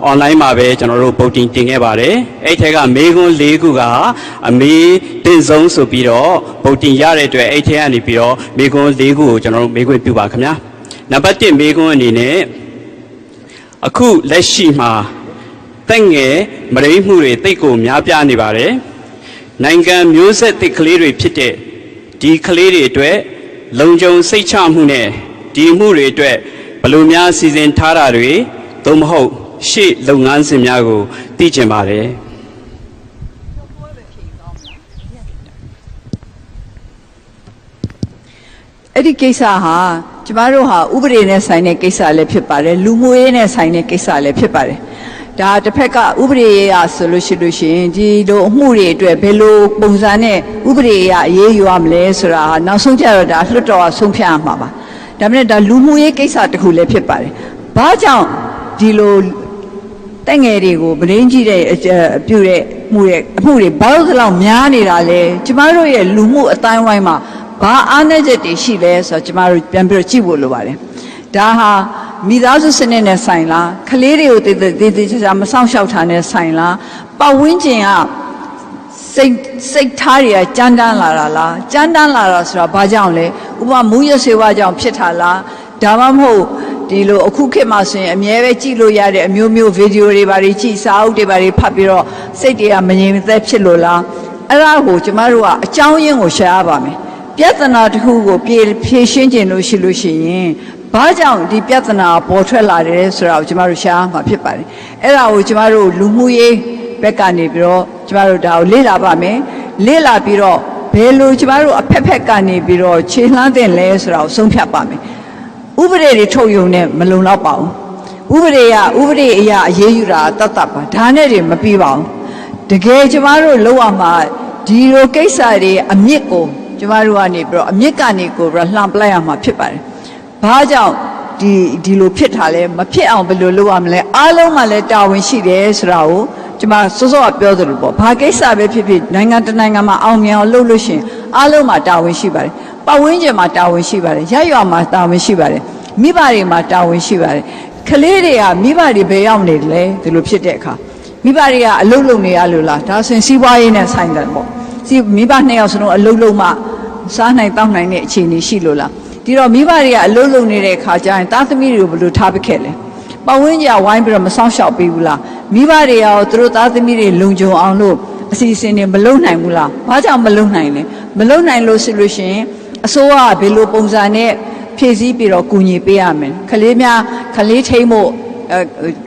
အွန်လိုင်းမှာပဲကျွန်တော်တို့ဗုဒ္ဓတင်ခဲ့ပါတယ်အဲ့ထက်ကမိကွန်း၄ခုကအမေတင်ဆုံးဆိုပြီးတော့ဗုဒ္ဓရတဲ့အတွက်အဲ့ထက်ကနေပြီးတော့မိကွန်း၄ခုကိုကျွန်တော်တို့မေးခွင့်ပြုပါခင်ဗျာနံပါတ်1မိကွန်းအနေနဲ့အခုလက်ရှိမှာတက်ငယ်မရိမှုတွေတိတ်ကိုများပြားနေပါတယ်နိုင်ငံမျိုးဆက်တစ်ကလေးတွေဖြစ်တဲ့ဒီကလေးတွေအတွက်လုံခြုံစိတ်ချမှုနဲ့ဒီမှုတွေအတွက်ဘယ်လိုများစီစဉ်ထားတာတွေသို့မဟုတ်ရှေ့လုပ်ငန်းစဉ်များကိုသိကျင်ပါတယ်အဲ့ဒီကိစ္စဟာကျမတို့ဟာဥပဒေနဲ့ဆိုင်တဲ့ကိစ္စလည်းဖြစ်ပါတယ်လူမှုရေးနဲ့ဆိုင်တဲ့ကိစ္စလည်းဖြစ်ပါတယ် ဒါတစ်ဖက်ကဥပဒေအရဆိုလို့ရှိရင်ဒီလိုအမှုတွေအတွက်ဘယ်လိုပုံစံနဲ့ဥပဒေအရအေးယူရမလဲဆိုတာနောက်ဆုံးကျတော့ဒါလွှတ်တော်ကဆုံးဖြတ်ရမှာပါဒါပေမဲ့ဒါလူမှုရေးကိစ္စတစ်ခုလည်းဖြစ်ပါတယ်ဘာကြောင့်ဒီလိုတက်ငယ်တွေကိုဗရင်းကြီးတဲ့အပြုတဲ့မှုတွေဘာလို့ဒီလောက်များနေတာလဲကျမတို့ရဲ့လူမှုအတိုင်းဝိုင်းမှာဘာအားနည်းချက်တွေရှိလဲဆိုတော့ကျမတို့ပြန်ပြီးတော့ကြည့်ဖို့လိုပါတယ်ဒါဟာမိသားစုစနစ်နဲ့ဆိုင်လားကလေးတွေကိုတည်ချာမဆောင်ရှောက်တာနဲ့ဆိုင်လားပတ်ဝန်းကျင်ကစိတ်ထားတွေကကြမ်းတမ်းလာတာလားကြမ်းတမ်းလာတာဆိုတာဘာကြောင့်လဲဥပမာမူရစေဝါကြောင့်ဖြစ်တာလားဒါမှမဟုတ်ဒီလိုအခုခေတ်မှာဆိုရင်အမြဲပဲကြည့်လို့ရတဲ့အမျိုးမျိုးဗီဒီယိုတွေပါကြည့်စာအုပ်တွေပါဖတ်ပြီးတော့စိတ်တွေကမငြိမ်သက်ဖြစ်လို့လားအဲ့ဒါကိုကျမတို့ကအကြောင်းရင်းကိုရှာရပါမယ်ပြဿနာတစ်ခုကိုဖြေရှင်းခြင်းလို့ရှိရင်ဘာကြောင့်ဒီပြဿနာပေါ်ထွက်လာတယ်ဆိုတာကိုကျမတို့ရှားမှာဖြစ်ပါတယ်အဲ့ဒါကိုကျမတို့လူမှုရေးဘက်ကနေပြီးတော့ကျမတို့ဒါကိုလေ့လာပါမယ်လေ့လာပြီးတော့ဘယ်လိုကျမတို့အဖက်ကနေပြီးတော့ခြေလှမ်းတင်လဲဆိုတာကိုဆုံးဖြတ်ပါမယ်ဥပဒေတွေထုတ်ယုံနဲ့မလုံလောက်ပါဘူးဥပဒေအရာအရေးယူတာတတ်ပါဒါနဲ့တွေမပြီးပါဘူးတကယ်ကျမတို့လောက်အောင်မှာဒီလိုကိစ္စတွေအမြင့်ကိုကျမတို့ကနေပြီးတော့အမြင့်ကနေကိုပြီးတော့လှန်ပလိုက်ရမှာဖြစ်ပါတယ်ဘာကြောင့်ဒီလိုဖြစ်တာလဲမဖြစ်အောင်ဘယ်လိုလုပ်ရမလဲအားလုံးမှာလည်းတာဝန်ရှိတယ်ဆိုတာကိုကျွန်မစောစောကပြောသလိုပေါ့ဘာကိစ္စပဲဖြစ်ဖြစ်နိုင်ငံတနိုင်ငံမှာအောင်မြင်အောင်လုပ်လို့ရှိရင်အားလုံးမှာတာဝန်ရှိပါတယ်ပတ်ဝန်းကျင်မှာတာဝန်ရှိပါတယ်ရပ်ရွာမှာတာဝန်ရှိပါတယ်မိဘတွေမှာတာဝန်ရှိပါတယ်ကလေးတွေကမိဘတွေဘယ်ရောက်နေလဲဒီလိုဖြစ်တဲ့အခါမိဘတွေကအလုပ်လုပ်နေရလို့လားဒါဆိုရင်စီးပွားရေးနဲ့ဆိုင်တယ်ပေါ့မိဘနှစ်ယောက်စလုံးအလုပ်လုပ်မှစားနိုင်တောက်နိုင်တဲ့အခြေအနေရှိလို့လားဒီတော့မိဘတွေကအလုပ်လုပ်နေတဲ့အခါကျရင်သားသမီးတွေကိုဘယ်လိုထားပခဲ့လဲပတ်ဝန်းကျင်ဝိုင်းပြီးတော့မဆောင်ရှောက်ပေးဘူးလားမိဘတွေရောသူတို့သားသမီးတွေလုံခြုံအောင်လို့အစီအစဉ်တွေမလုပ်နိုင်ဘူးလားဘာကြောင့်မလုပ်နိုင်လဲမလုပ်နိုင်လို့ဆိုလို့ရှိရင်အစိုးရကဘယ်လိုပုံစံနဲ့ဖြည့်ဆည်းပြီးတော့ကူညီပေးရမယ်ကလေးထိန်းဖို့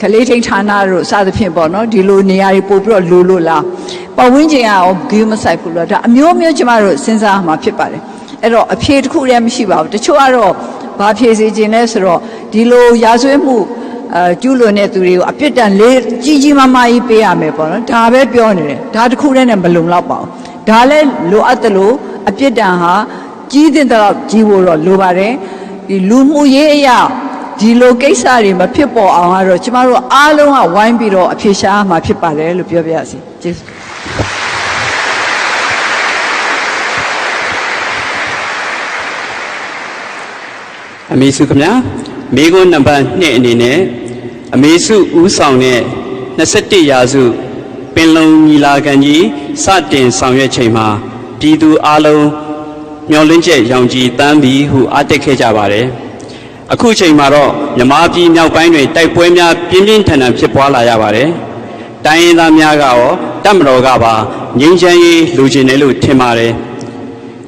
ကလေးထိန်းဌာနတို့စသဖြင့်ပေါ့နော်ဒီလိုနေရာတွေပို့ပြီးတော့လိုလို့လားပတ်ဝန်းကျင်ကရောဂိမ်းမဆိုင်ဘူးလားဒါအမျိုးမျိုးကျမတို့စဉ်းစားမှာဖြစ်ပါတယ်အဲ့တော့အဖြေတစ်ခုတည်းမရှိပါဘူးတချို့ကတော့ဘာဖြေစေခြင်းလဲဆိုတော့ဒီလိုရာဇဝတ်မှုကျူးလွန်တဲ့သူတွေကိုအပြစ်ဒဏ်လေးကြီးမားမားကြီးပေးရမယ်ပေါ့နော်ဒါပဲပြောနေတယ်ဒါတစ်ခုတည်းနဲ့မလုံလောက်ပါဘူးဒါလည်းလိုအပ်တယ်လို့အပြစ်ဒဏ်ဟာကြီးတဲ့တော့ကြီးဖို့တော့လိုပါတယ်ဒီလူမှုရေးအရာဒီလိုကိစ္စတွေမဖြစ်ပေါ်အောင်ကတော့ကျမတို့အားလုံးကဝိုင်းပြီးတော့အဖြေရှားမှာဖြစ်ပါတယ်လို့ပြောပြရစီကျေးဇူးအမေစုခင်ဗျာမိခွန်းနံပါတ်2အနေနဲ့အမေစုဦးဆောင်တဲ့21ရာစုပင်လုံညီလာခံကြီးစတင်ဆောင်ရွက်ချိန်မှာပြည်သူအလုံးမျှော်လင့်ချက်ရောင်ကြီးတန်းပြီးဟုအားတက်ခဲ့ကြပါတယ်အခုချိန်မှာတော့မြန်မာပြည်မြောက်ပိုင်းတွင်တိုက်ပွဲများပြင်းပြင်းထန်ထန်ဖြစ်ပွားလာရပါတယ်တိုင်းရင်းသားများကရောတပ်မတော်ကပါငြိမ်းချမ်းရေးလိုချင်တယ်လို့ထင်ပါတယ်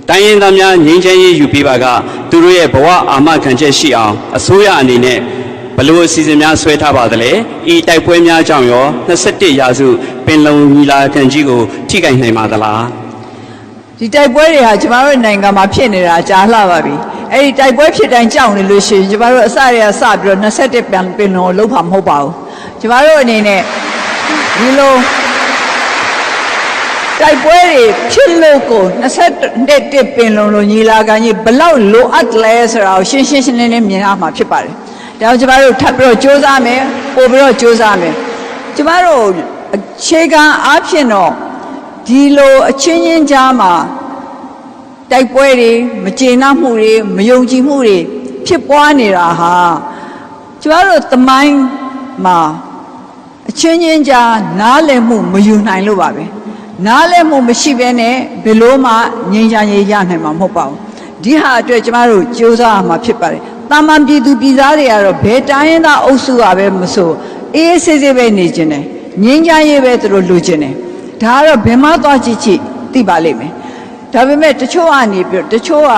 တိုင်းရင်းသားများငြိမ်းချမ်းရေးယူပြီးပါကသူတို့ရဲ့ဘဝအာမခံချက်ရှိအောင်အစိုးရအနေနဲ့ဘလို့အစီအစဉ်များဆွဲထားပါသလဲဤတိုက်ပွဲများကြောင့်ရော21ရာစုပင်လုံညီလာခံကြီးကိုထိခိုက်နိုင်ပါသလားဒီတိုက်ပွဲတွေဟာကျမတို့နိုင်ငံမှာဖြစ်နေတာကြားလှပါပြီအဲ့ဒီတိုက်ပွဲဖြစ်တိုင်းကြောက်နေလို့ရှိရင်ကျမတို့အစတွေကစပြီးတော့21ပင်လုံကိုလှုပ်မှာမဟုတ်ပါဘူးကျမတို့အနေနဲ့ဒီလိုတိုက်ပွဲတွေဖြစ်လို့ကို21ပင်လုံလိုညီလာခံကြီးဘလောက်လိုအပ်လဲဆိုတာကိုရှင်းလင်းမြင်ရမှာဖြစ်ပါတယ်ဒါကြောင့်ကျမတို့ထပ်ပြီးတော့စူးစမ်းမယ်ပို့ပြီးတော့စူးစမ်းမယ်ကျမတို့အခြေခံအားဖြင့်တော့ဒီလိုအချင်းချင်းကြားမှာတိုက်ပွဲတွေမကျေနပ်မှုတွေမယုံကြည်မှုတွေဖြစ်ပွားနေတာဟာကျမတို့သမိုင်းမှာအချင်းချင်းကြားနားလည်မှုမယူနိုင်လို့ပါပဲနားလည်မှုမရှိဘဲနဲ့ဘယ်လို့မှငြိမ်းချမ်းရေးရနိုင်မှာမဟုတ်ပါဘူးဒီဟာအတွက်ကျမတို့ကြိုးစားရမှာဖြစ်ပါတယ်တာမန်ပြည်သူပြည်သားတွေကတော့ဘယ်တိုင်းရင်းသားအုပ်စုကပဲမဆိုအေးဆေးဆေးပဲနေကြတယ်ငြိမ်းချမ်းရေးပဲသူတို့လိုချင်တယ်ဒါကတော့ဘယ်မှသွားကြည့်သိပါလိမ့်မယ်ဒါပေမဲ့တချို့ကနေပြီးတချို့က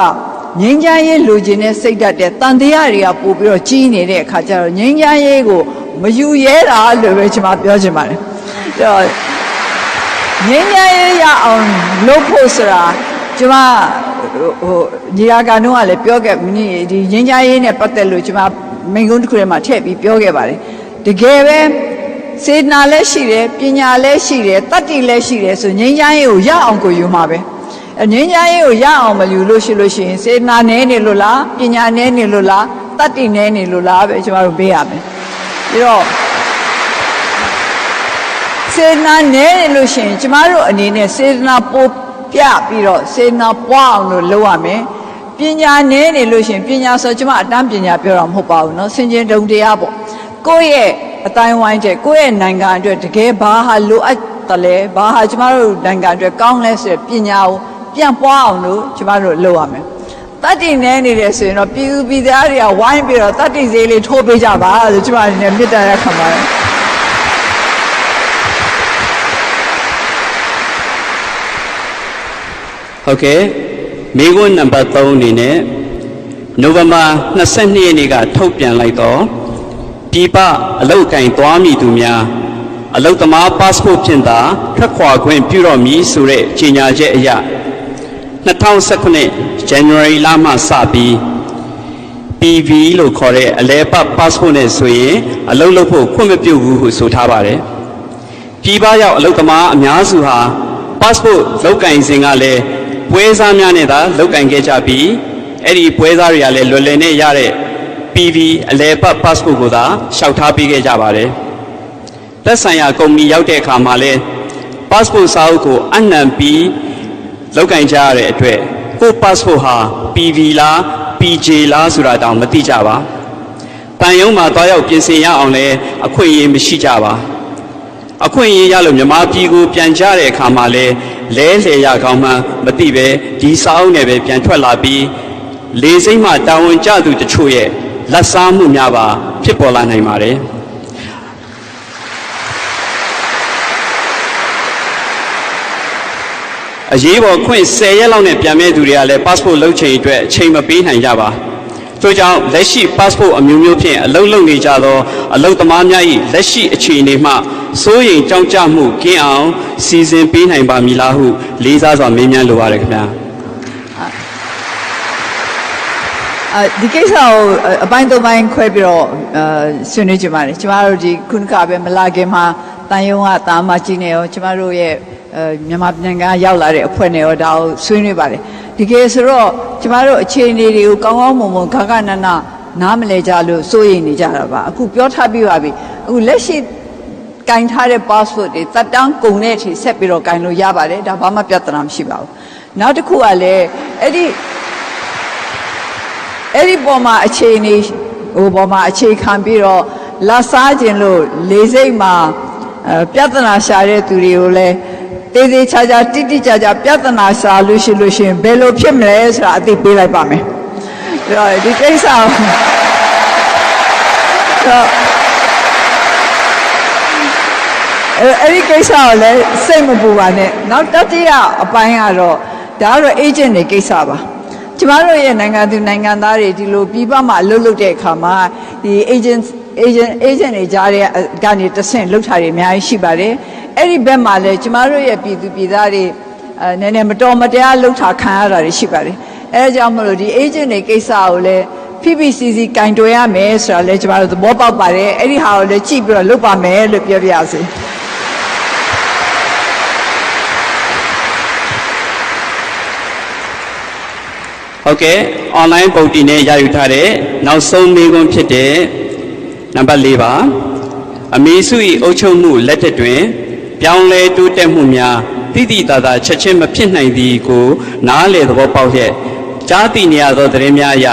ငြိမ်းချမ်းရေးလိုချင်တဲ့စိတ်ဓာတ်တဲ့တန်တရားတွေကပို့ပြီးတော့ကြီးနေတဲ့အခါကျတော့ငြိမ်းချမ်းရေးကိုမယူရဲတာလို့ပဲကျွန်မပြောချင်ပါတယ်အဲ့တော့ငြိမ်းချမ်းရေးရအောင်လုပ်ဖို့ဆိုတာကျွန်မညီလာခံတော့လည်းပြောခဲ့ဒီငြိမ်းချမ်းရေးနဲ့ပတ်သက်လို့ကျွန်မမိန့်ခွန်းတစ်ခုထဲမှာထည့်ပြီးပြောခဲ့ပါတယ်တကယ်ပဲ စေတနာလည်းရှိတယ်ပညာလည်းရှိတယ်တတ္တိလည်းရှိတယ်ဆိုငြိမ်းချမ်းရေးကိုရအောင်ကိုယူမှာပဲငြိမ်းချမ်းရေးကိုရအောင်မယူလို့ရှိရင်စေတနာနည်းနေလို့လားပညာနည်းနေလို့လားတတ္တိနည်းနေလို့လားပဲကျွန်တော်တို့ပေးရမယ်ပြီးတော့စေတနာနည်းနေလို့ရှိရင်ကျမတို့အနေနဲ့စေတနာပိုပြပြီးတော့စေတနာပွားအောင်လို့လုပ်ရမယ်ပညာနည်းနေလို့ရှိရင်ပညာဆိုကျမအတန်းပညာပြောတာမဟုတ်ပါဘူးเนาะစင်ကြင်တုံတရားပေါ့ကိုယ့်ရဲ့အတိုင်းဝိုင်းတဲ့ကိုယ့်ရဲ့နိုင်ငံအတွက်တကယ်ဘာဟာလိုအပ်တယ်လဲဘာဟာကျမတို့နိုင်ငံအတွက်ကောင်းလဲဆိုတဲ့ပညာကိုပြန်ပွားအောင်လို့ကျမတို့လုပ်ရမယ်တတ္တိနည်းနေတယ်ဆိုရင်တော့ပြည်သူပြည်သားတွေကဝိုင်းပြီးတော့တတ္တိဈေးလေးထိုးပေးကြပါလို့ကျမအနေနဲ့မေတ္တာရက်ခံပါတယ်ဟုတ်ကဲ့မိခွန်းနံပါတ်3အနေနဲ့နိုဝင်ဘာ22ရက်နေ့ကထုတ်ပြန်လိုက်တော့ပြည်ပအလုပ်ကိုင်သွားမည်သူများအလုပ်သမား passport ဖြင့်သာထွက်ခွာခွင့်ပြုတော့မည်ဆိုတဲ့ကြေညာချက်အရ2019 January လမှစပြီး PV လို့ခေါ်တဲ့အလဲပတ် passport နဲ့ဆိုရင်အလုပ်လုပ်ဖို့ခွင့်မပြုဘူးဟုဆိုထားပါတယ်ပြည်ပရောက်အလုပ်သမားအများစုဟာ passport လောက်ကင်စဉ်ကလည်းပွဲစားများနဲ့သာလောက်ကင်ခဲ့ကြပြီးအဲ့ဒီပွဲစားတွေကလည်းလွယ်လွယ်နဲ့ရတဲ့ PV အလဲပတ် passport ကိုသာရှောက်ထားပေးခဲ့ကြပါတယ်သက်ဆိုင်ရာကုမ္ပဏီရောက်တဲ့အခါမှာလဲ passport စာအုပ်ကိုအနှံပြီးလောက်ကင်ကြရတဲ့အတွက်ကို passport ဟာ PV လား PJ လားဆိုတာတောင်မသိကြပါတန်ရုံးမှာတွားရောက်ပြင်ဆင်ရအောင်လဲအခွင့်အရေးမရှိကြပါအခွင့်အရေးရလို့မြန်မာပြည်ကိုပြန်ကြတဲ့အခါမှာလဲလဲလှယ်ရကောင်းမှမသိပဲဒီစာအုပ်နဲ့ပဲပြန်ထွက်လာပြီးလေစိမ့်မှတာဝန်ကျသူတချို့ရဲ့လက်စားမှုများပါဖြစ်ပေါ်လာနိုင်ပါတယ်အရေးပေါ်ခွင့်10ရက်လောက်နဲ့ပြန်မဲ့သူတွေကလည်း passport လုပ်ချိန်အတွက်အချိန်မပေးနိုင်ကြပါထို့ကြောင့်လက်ရှိ passport အမျိုးမျိုးဖြင့်အလုပ်လုပ်နေကြသောအလုပ်သမားများ၏လက်ရှိအခြေအနေမှစိုးရိမ်ကြောင့်ကြမှုကင်းအောင်စီစဉ်ပေးနိုင်ပါမည်လားဟုလေးစားစွာမေးမြန်းလိုပါတယ်ခင်ဗျာဒီကိစ္စကိုအပိုင်း၃ပိုင်းခွဲပြီးတော့ဆွေးနွေးကြပါတယ်ကျမတို့ဒီခုနကပဲမလာခင်မှာတန်ယုံကတာမကြီးနေရောကျမတို့ရဲ့မြန်မာပြည်ကရောက်လာတဲ့အဖွဲ့နဲ့ရောဒါကိုဆွေးနွေးပါတယ်ဒီကေဆိုတော့ကျမတို့အခြေအနေတွေကိုကောင်းကောင်းမွန်မွန်ခါခါနနနားမလဲကြလို့စိုးရိမ်နေကြတာပါအခုပြောထားပြီးပါပြီအခုလက်ရှိကင်ထားတဲ့ passport တွေတက်တန်းကုန်တဲ့အထိဆက်ပြီးတော့ကင်လို့ရပါတယ်ဒါဘာမှပြဿနာမရှိပါဘူးနောက်တစ်ခုကလည်းအဲ့ဒီပေါ်မှာအခြေအနေပေါ်မှာအခြေခံပြီးတော့လာစားခြင်းလို့လေစိတ်မှာပြဿနာရှာတဲ့သူတွေကိုလည်းတေးသေးချာချာတိတိကျကျပြဿနာရှာလို့ရှိရင်ဘယ်လိုဖြစ်မလဲဆိုတာအသိပေးလိုက်ပါမယ်ဒီကိစ္စအဲ့ဒီကိစ္စကိုလည်းစိတ်မပူပါနဲ့နောက်တတိယအပိုင်းကတော့ဒါကတော့ agent တွေကိစ္စပါကျမတို့ရဲ့နိုင်ငံသူနိုင်ငံသားတွေဒီလိုပြည်ပမှာအလုပ်လုပ်တဲ့အခါမှာဒီ agent တွေကြားတဲ့ကနေတဆင့်လှုပ်ထားတွေအများကြီးရှိပါတယ်အဲ့ဒီဘက်မှာလည်းကျမတို့ရဲ့ပြည်သူပြည်သားတွေနည်းနည်းမတော်မတရားလှုပ်ထားခံရတာတွေရှိပါတယ်အဲဒါကြောင့်မလို့ဒီ agent တွေကိစ္စကိုလည်း PPCC ကင်တွယ်ရမယ်ဆိုတာလည်းကျမတို့သဘောပေါက်ပါတယ်အဲ့ဒီဟာကိုလည်းကြည့်ပြီးတော့လုပ်ပါမယ်လို့ပြောပြရစီဟုတ်ကဲ့ online ပုံတင်နဲ့ရယူထားတဲ့နောက်ဆုံးမေးခွန်းဖြစ်တဲ့နံပါတ်4ပါအမေစု၏အုပ်ချုပ်မှုလက်ထက်တွင်ပြောင်းလဲတိုးတက်မှုများတိတိတသာချက်ချင်းမဖြစ်နိုင်သည်ကိုနားလည်သဘောပေါက်ရဲ့ကြားသိနေရသောသတင်းများအရ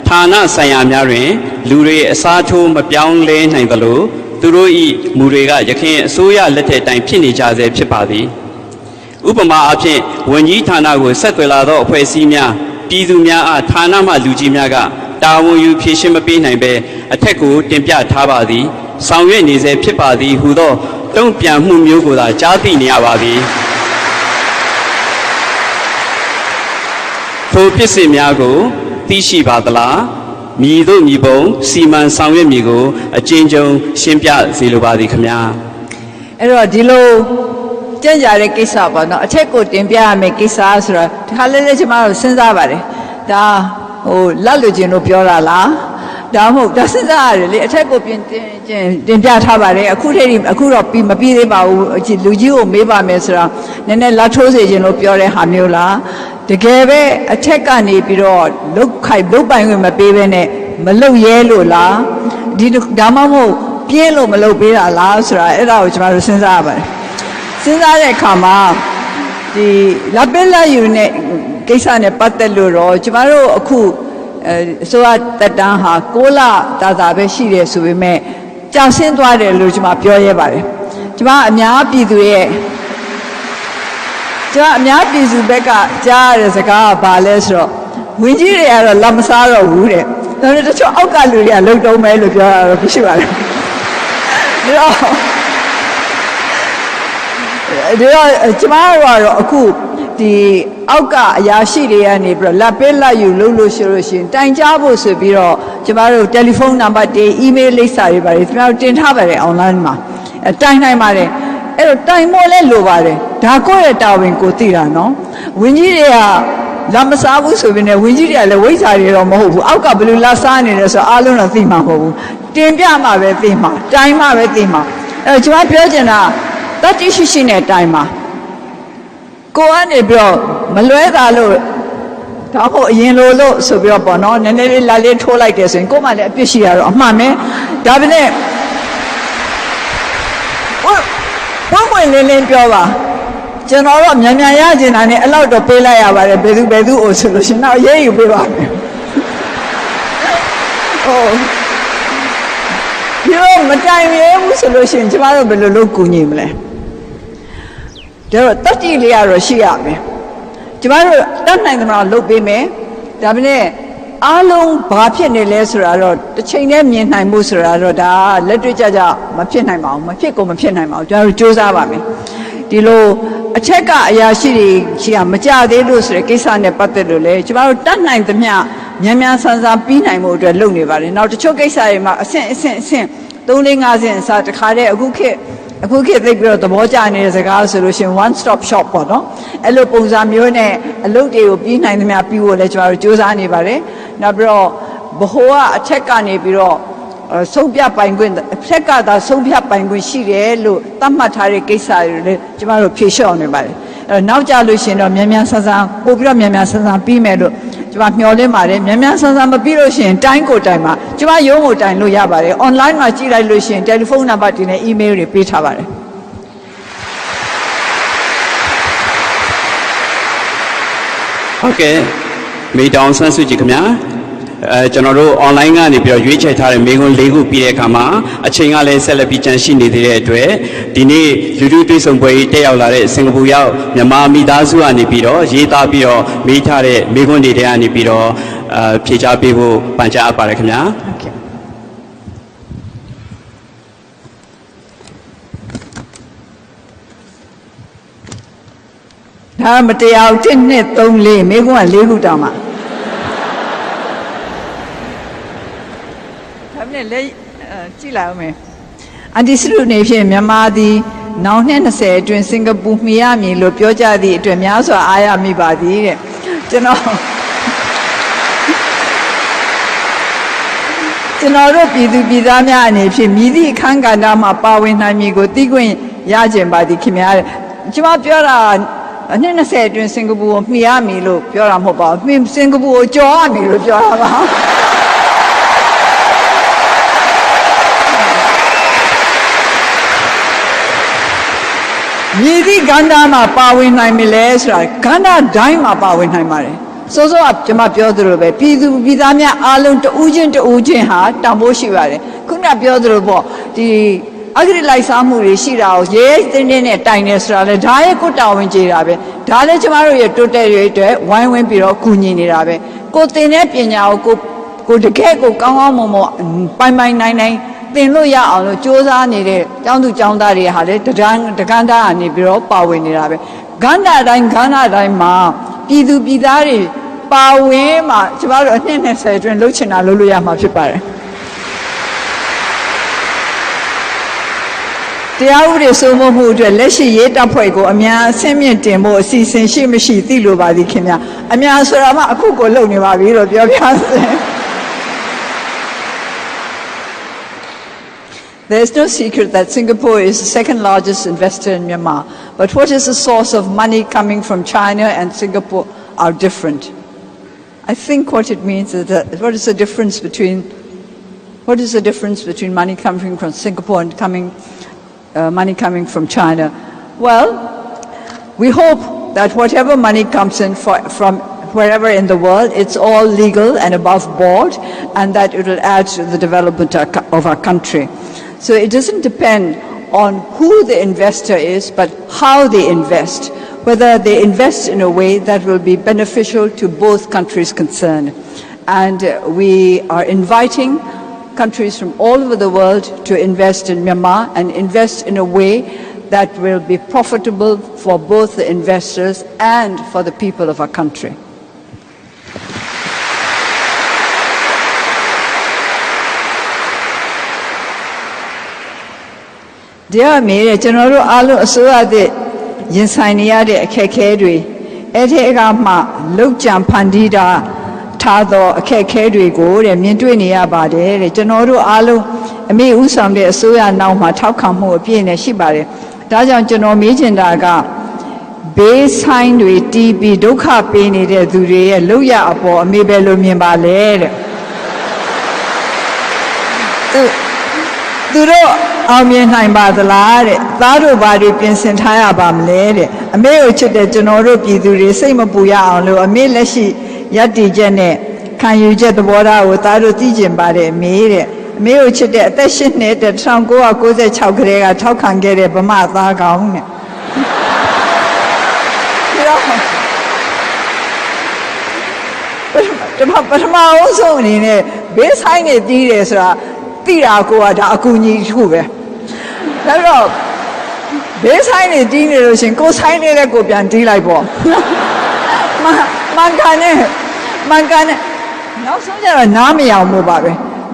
ဌာနဆိုင်ရာများတွင်လူတွေအစားထိုးမပြောင်းလဲနိုင်သလိုသူတို့၏မူတွေကရခိုင်အစိုးရလက်ထက်တိုင်ဖြစ်နေကြဆဲဖြစ်ပါသည်ဥပမာအဖြစ်ဝန်ကြီးဌာနကိုဆက်သွယ်လာသောအဖွဲ့အစည်းများပြည်သူများအားဌာနမှလူကြီးများကတာဝန်ယူဖြည့်ရှင်းမပေးနိုင်ပဲအထက်ကိုတင်ပြထားပါသည်ဆောင်ရွက်နေဆဲဖြစ်ပါသည်ဟူသောတုံ့ပြန်မှုမျိုးကိုသာကြားသိနေရပါသည်ထိုဖြစ်စဉ်များကိုသိရှိပါသလားမြည်တို့မြည်ပုံစီမံဆောင်ရွက်မည်ကိုအကျဉ်းချုပ်ရှင်းပြစေလိုပါသည်ခမညာအဲ့တော့ဒီလိုကြံ့ကြာတဲ့ကိစ္စပေါ့နော်အထက်ကိုတင်ပြရမယ့်ကိစ္စဆိုတာဒီခါလေးလေးကျမတို့စဉ်းစားပါတယ်ဒါလက်လူချင်းတို့ပြောတာလား ဒါမဟုတ်ဒါစဉ်းစားရတယ်လေအထက်ကိုတင်ပြထားပါတယ်အခုတည်းအခုတော့မပြီးသေးပါဘူးလူကြီးကိုမေးပါမယ်ဆိုတော့နည်းနည်းလက်ထိုးစေခြင်းလို့ပြောတဲ့ဟာမျိုးလားတကယ်ပဲအထက်ကနေပြီးတော့လုတ်ပိုင်ဝင်မပေးဘဲနဲ့မလုတ်ရဲလို့လားဒီဒါမှမဟုတ်ပြင်းလို့မလုတ်ပေးတာလားဆိုတာအဲ့ဒါကိုကျွန်တော်တို့စဉ်းစားရပါတယ်စဉ်းစားတဲ့အခါမှာဒီလက်ပလက်ယူနဲ့ကိစ္စနဲ့ပတ်သက်လို့တော့ကျမတို့အခုဆိုရတက်တန်းဟာ6လတာပဲရှိတယ်ဆိုပေမဲ့ကြာဆင်းသွားတယ်လို့ကျမပြောရဲပါတယ်ကျမအများပြည်သူရဲ့ကျမအများပြည်သူဘက်ကကြားရတဲ့စကားကဘာလဲဆိုတော့ဝင်ကြီးတွေကတော့လက်မစားတော့ဘူးတဲ့ဒါပေမဲ့တချို့အောက်ကလူတွေကလုံတုံးမယ်လို့ပြောတာတော့ဖြစ်ပါတယ်ဒါတော့ကျမတို့ကတော့အခုဒီအောက်ကအရာရှိတွေကနေပြီးတော့လက်ပေးလက်ယူလုပ်လို့ရှိလို့ရှိရင်တိုင်ကြားဖို့ဆိုပြီးတော့ကျမတို့တယ်လီဖုန်းနံပါတ်တွေအီးမေးလ်လိပ်စာတွေပါတယ်ကျမတို့တင်ထားပါတယ် online မှာတိုင်နိုင်ပါတယ်အဲ့တော့တိုင်မို့လဲလိုပါတယ်ဒါကိုယ့်ရဲ့တာဝန်ကိုသိတာနော်ဝင်းကြီးတွေကလာမစားဘူးဆိုပြီးနေဝင်းကြီးတွေကလည်းဝိဇ္ဇာတွေတော့မဟုတ်ဘူးအောက်ကဘယ်လိုလာစားနေလဲဆိုအားလုံးတော့သိမှာမဟုတ်ဘူးတင်ပြမှာပဲသိမှာတိုင်မှာပဲသိမှာအဲ့တော့ကျမပြောချင်တာတတိရှိနဲ့တိုင်မှာကိုကနေပြီးတော့မလွဲတာလို့ဒါဟုတ်အရင်လို့ဆိုပြီးတော့ပေါ့နော်နည်းနည်းလေးလာလေးထိုးလိုက်တယ်ဆိုရင်ကိုမှလည်းအပြစ်ရှိရတော့အမှန်ပဲဒါပေမဲ့ဘုံဝင်လင်းလင်းပြောပါကျွန်တော်တော့မြန်မြန်ရကျင်တာနဲ့အဲ့လောက်တော့ပေးလိုက်ရပါတယ်ဘယ်သူအိုဆိုလို့ရှင်တော့ရေးယူပေးပါမယ်ဟုတ်ဒီတော့မတိုင်ရဲဘူးဆိုလို့ရှင်ကျမတို့ဘယ်လိုလုပ်ကူညီမလဲဒါတော့တတိလေးကတော့ရှိရမယ်ကျမတို့တတ်နိုင်သမျှလုပ်ပေးမယ်ဒါပေမဲ့အားလုံးဘာဖြစ်နေလဲဆိုတာတော့တစ်ချိန်တည်းမြင်နိုင်မှုဆိုတာတော့ဒါလက်တွေ့ကြမဖြစ်နိုင်ပါဘူးမဖြစ်ကုန်မဖြစ်နိုင်ပါဘူးကျမတို့စူးစမ်းပါမယ်ဒီလိုအချက်ကအရာရှိတွေရှိရမကြသေးလို့ဆိုတဲ့ကိစ္စနဲ့ပတ်သက်လို့လေကျမတို့တတ်နိုင်သမျှမြန်မြန်ဆန်ဆန်ပြီးနိုင်မှုအတွက်လုပ်နေပါတယ်နောက်တချို့ကိစ္စတွေမှာအဆင့်3-4-5ဆင့်အစားတခါတည်းအခုခေတ်သိပြီးတော့သဘောကျနေတဲ့စကားဆိုလို့ရှိရင် one stop shop ပေါ့နော်အဲ့လိုပုံစံမျိုးနဲ့အလုပ်တွေကိုပြီးနိုင်သမျှပြီးဖို့လည်းကျမတို့စူးစမ်းနေပါတယ်နောက်ပြီးတော့ဘိုးကအထက်ကနေပြီးတော့ဆုံးဖြတ်ပိုင်ခွင့်အထက်ကသာဆုံးဖြတ်ပိုင်ခွင့်ရှိတယ်လို့သတ်မှတ်ထားတဲ့ကိစ္စတွေလည်းကျမတို့ဖြေလျှော့နေပါတယ်အဲ့တော့နောက်ကြလို့ရှိရင်တော့မြန်မြန်ဆန်ဆန်ပို့ပြီးတော့မြန်မြန်ဆန်ဆန်ပြီးမယ်လို့ကျမမျှော်လင့်ပါတယ်မြန်မြန်ဆန်ဆန်မပြီးလို့ရှိရင်တိုင်းကိုတိုင်းမှာကျမရုံးကိုတိုင်းလို့ရပါတယ် online မှာကြည့်လိုက်လို့ရှိရင်တယ်လီဖုန်းနံပါတ်တွေနဲ့ email တွေပေးထားပါတယ်ဟုတ်ကဲ့မေတောင်ဆန်းစုကြည်ခင်ဗျာကျွန်တော်တို့ online ကနေပြီးတော့ရွေးချယ်ထားတဲ့မိကုန်း၄ခုပြီးတဲ့အခါမှာအချိန်ကလည်းဆက်လက်ပြီးကြန့်ရှိနေသေးတဲ့အတွက်ဒီနေ့လူထုတွေ့ဆုံပွဲကြီးတက်ရောက်လာတဲ့စင်ကာပူရောက်မြန်မာမိသားစုကနေပြီးတော့ရေးသားပြီးတော့မေးထားတဲ့မိကုန်းတွေတဲကနေပြီးတော့ဖြေချပေးဖို့ပန်ကြားအပ်ပါတယ်ခင်ဗျာဒါမတရား1 2 3 4မိကုန်းက4ခုတောင်မှာနဲ့လက်ကြည့်လိုက်အောင်မယ်အန်တီစရုနေဖြင့်မြန်မာသည်နောင်နှစ်20အတွင်းစင်ကာပူမှီရမည်လို့ပြောကြသည့်အတွက်များစွာအားရမိပါသည်တဲ့ကျွန်တော်တို့ပြည်သူပြည်သားများအနေဖြင့်မြည်သည့်အခန်းကဏ္ဍမှာပါဝင်နိုင်မည်ကိုသိခွင့်ရကြပါသည်ခင်ဗျာတဲ့ကျွန်မပြောတာနှစ်20အတွင်းစင်ကာပူကိုမှီရမည်လို့ပြောတာမဟုတ်ပါဘူးစင်ကာပူကိုကြော်ရမည်လို့ပြောတာပါမြည်သည့်ကဏ္ဍမှာပါဝင်နိုင်ပြီလဲဆိုတာကဏ္ဍတိုင်းမှာပါဝင်နိုင်ပါတယ်စိုးစိုးကကျွန်မပြောသလိုပဲပြည်သူပြည်သားများအားလုံးတဦးချင်းဟာတန်ဖိုးရှိပါတယ်ခုနပြောသလိုပေါ့ဒီအဂရိလိုက်စားမှုတွေရှိတာကိုရဲတင်းတင်းနဲ့တိုင်နေဆိုတာလဲဒါရဲ့ကိုတာဝန်ကြေတာပဲဒါလည်းကျမတို့ရဲ့တိုးတက်ရေးအတွက်ဝိုင်းဝန်းပြီးတော့ကူညီနေတာပဲကိုသင်တဲ့ပညာကိုတကယ်ကိုကောင်းကောင်းမွန်မွန်ပိုင်နိုင်သင်လို့ရအောင်လို့စ조사နေတဲ့ကျောင်းသူကျောင်းသားတွေဟာလေတကန်းသားကနေပြီးတော့ပါဝင်နေတာပဲကဏ္ဍတိုင်းမှာပြည်သူပြည်သားတွေပါဝင်မှကျမတို့အနှစ်20အတွင်းလှုပ်ချင်တာလှုပ်လို့ရမှာဖြစ်ပါတယ်တရားဥပဒေစိုးမိုးမှုအတွက်လက်ရှိရေးတပ်ဖွဲ့ကိုအများအဆင့်မြင့်တင်ဖို့အစီအစဉ်ရှိမရှိသိလိုပါသည်ခင်ဗျအများဆိုတာမှအခုကိုလုပ်နေပါပြီလို့ပြောပြစေ There's no secret that Singapore is the second largest investor in Myanmar. But what is the source of money coming from China and Singapore are different. I think what it means is that what is the difference between money coming from Singapore and money coming from China? Well, we hope that whatever money comes in from wherever in the world, it's all legal and above board, and that it will add to the development of our country. So it doesn't depend on who the investor is, but how they invest, whether they invest in a way that will be beneficial to both countries concerned. And we are inviting countries from all over the world to invest in Myanmar and invest in a way that will be profitable for both the investors and for the people of our country. Dear me, General Alu Asuade, Yinsaniade, Kekedri, Etegama, Lukjam Pandida, Tado, Kekedri, Good, and Mintuinia Bade, General Alu, and me Usam de Asuya now, my Taukamu, Pien, Shibare, Dajan General Mijindaga, Base Hind with TB, Doka Pini, de Dure, Luya Apo, Mibelu Mimbale. Duro. အောင်မြင်နိုင်ပါသလားတဲ့သားတို့ဘာတွေပြင်ဆင်ထားရပါမလဲတဲ့အမေကိုချစ်တဲ့ကျွန်တော်တို့ပြည်သူတွေစိတ်မပူရအောင်လို့အမေလက်ရှိရပ်တည်ချက်နဲ့ခံယူချက်သဘောထားကိုသားတို့သိကျင်ပါတယ်အမေတဲ့အမေကိုချစ်တဲ့အသက်8နှစ်တဲ့1996ကလေးကထောက်ခံခဲ့တဲ့ဗမာသားကောင်းတဲ့ပထမအဆုံးအနေနဲ့ဘေးဆိုင်နေတီးတယ်ဆိုတာတိတာကိုကဒါအကူကြီးတစ်ခုပဲဒါတော့ဘေးဆိုင်နေတီးနေလို့ရှင်ကိုဆိုင်နေတဲ့ကိုပြန်တီးလိုက်ပေါ့မန်ကန်နဲ့နောက်ဆုံးကျတော့နားမယောင်မှုပါပဲ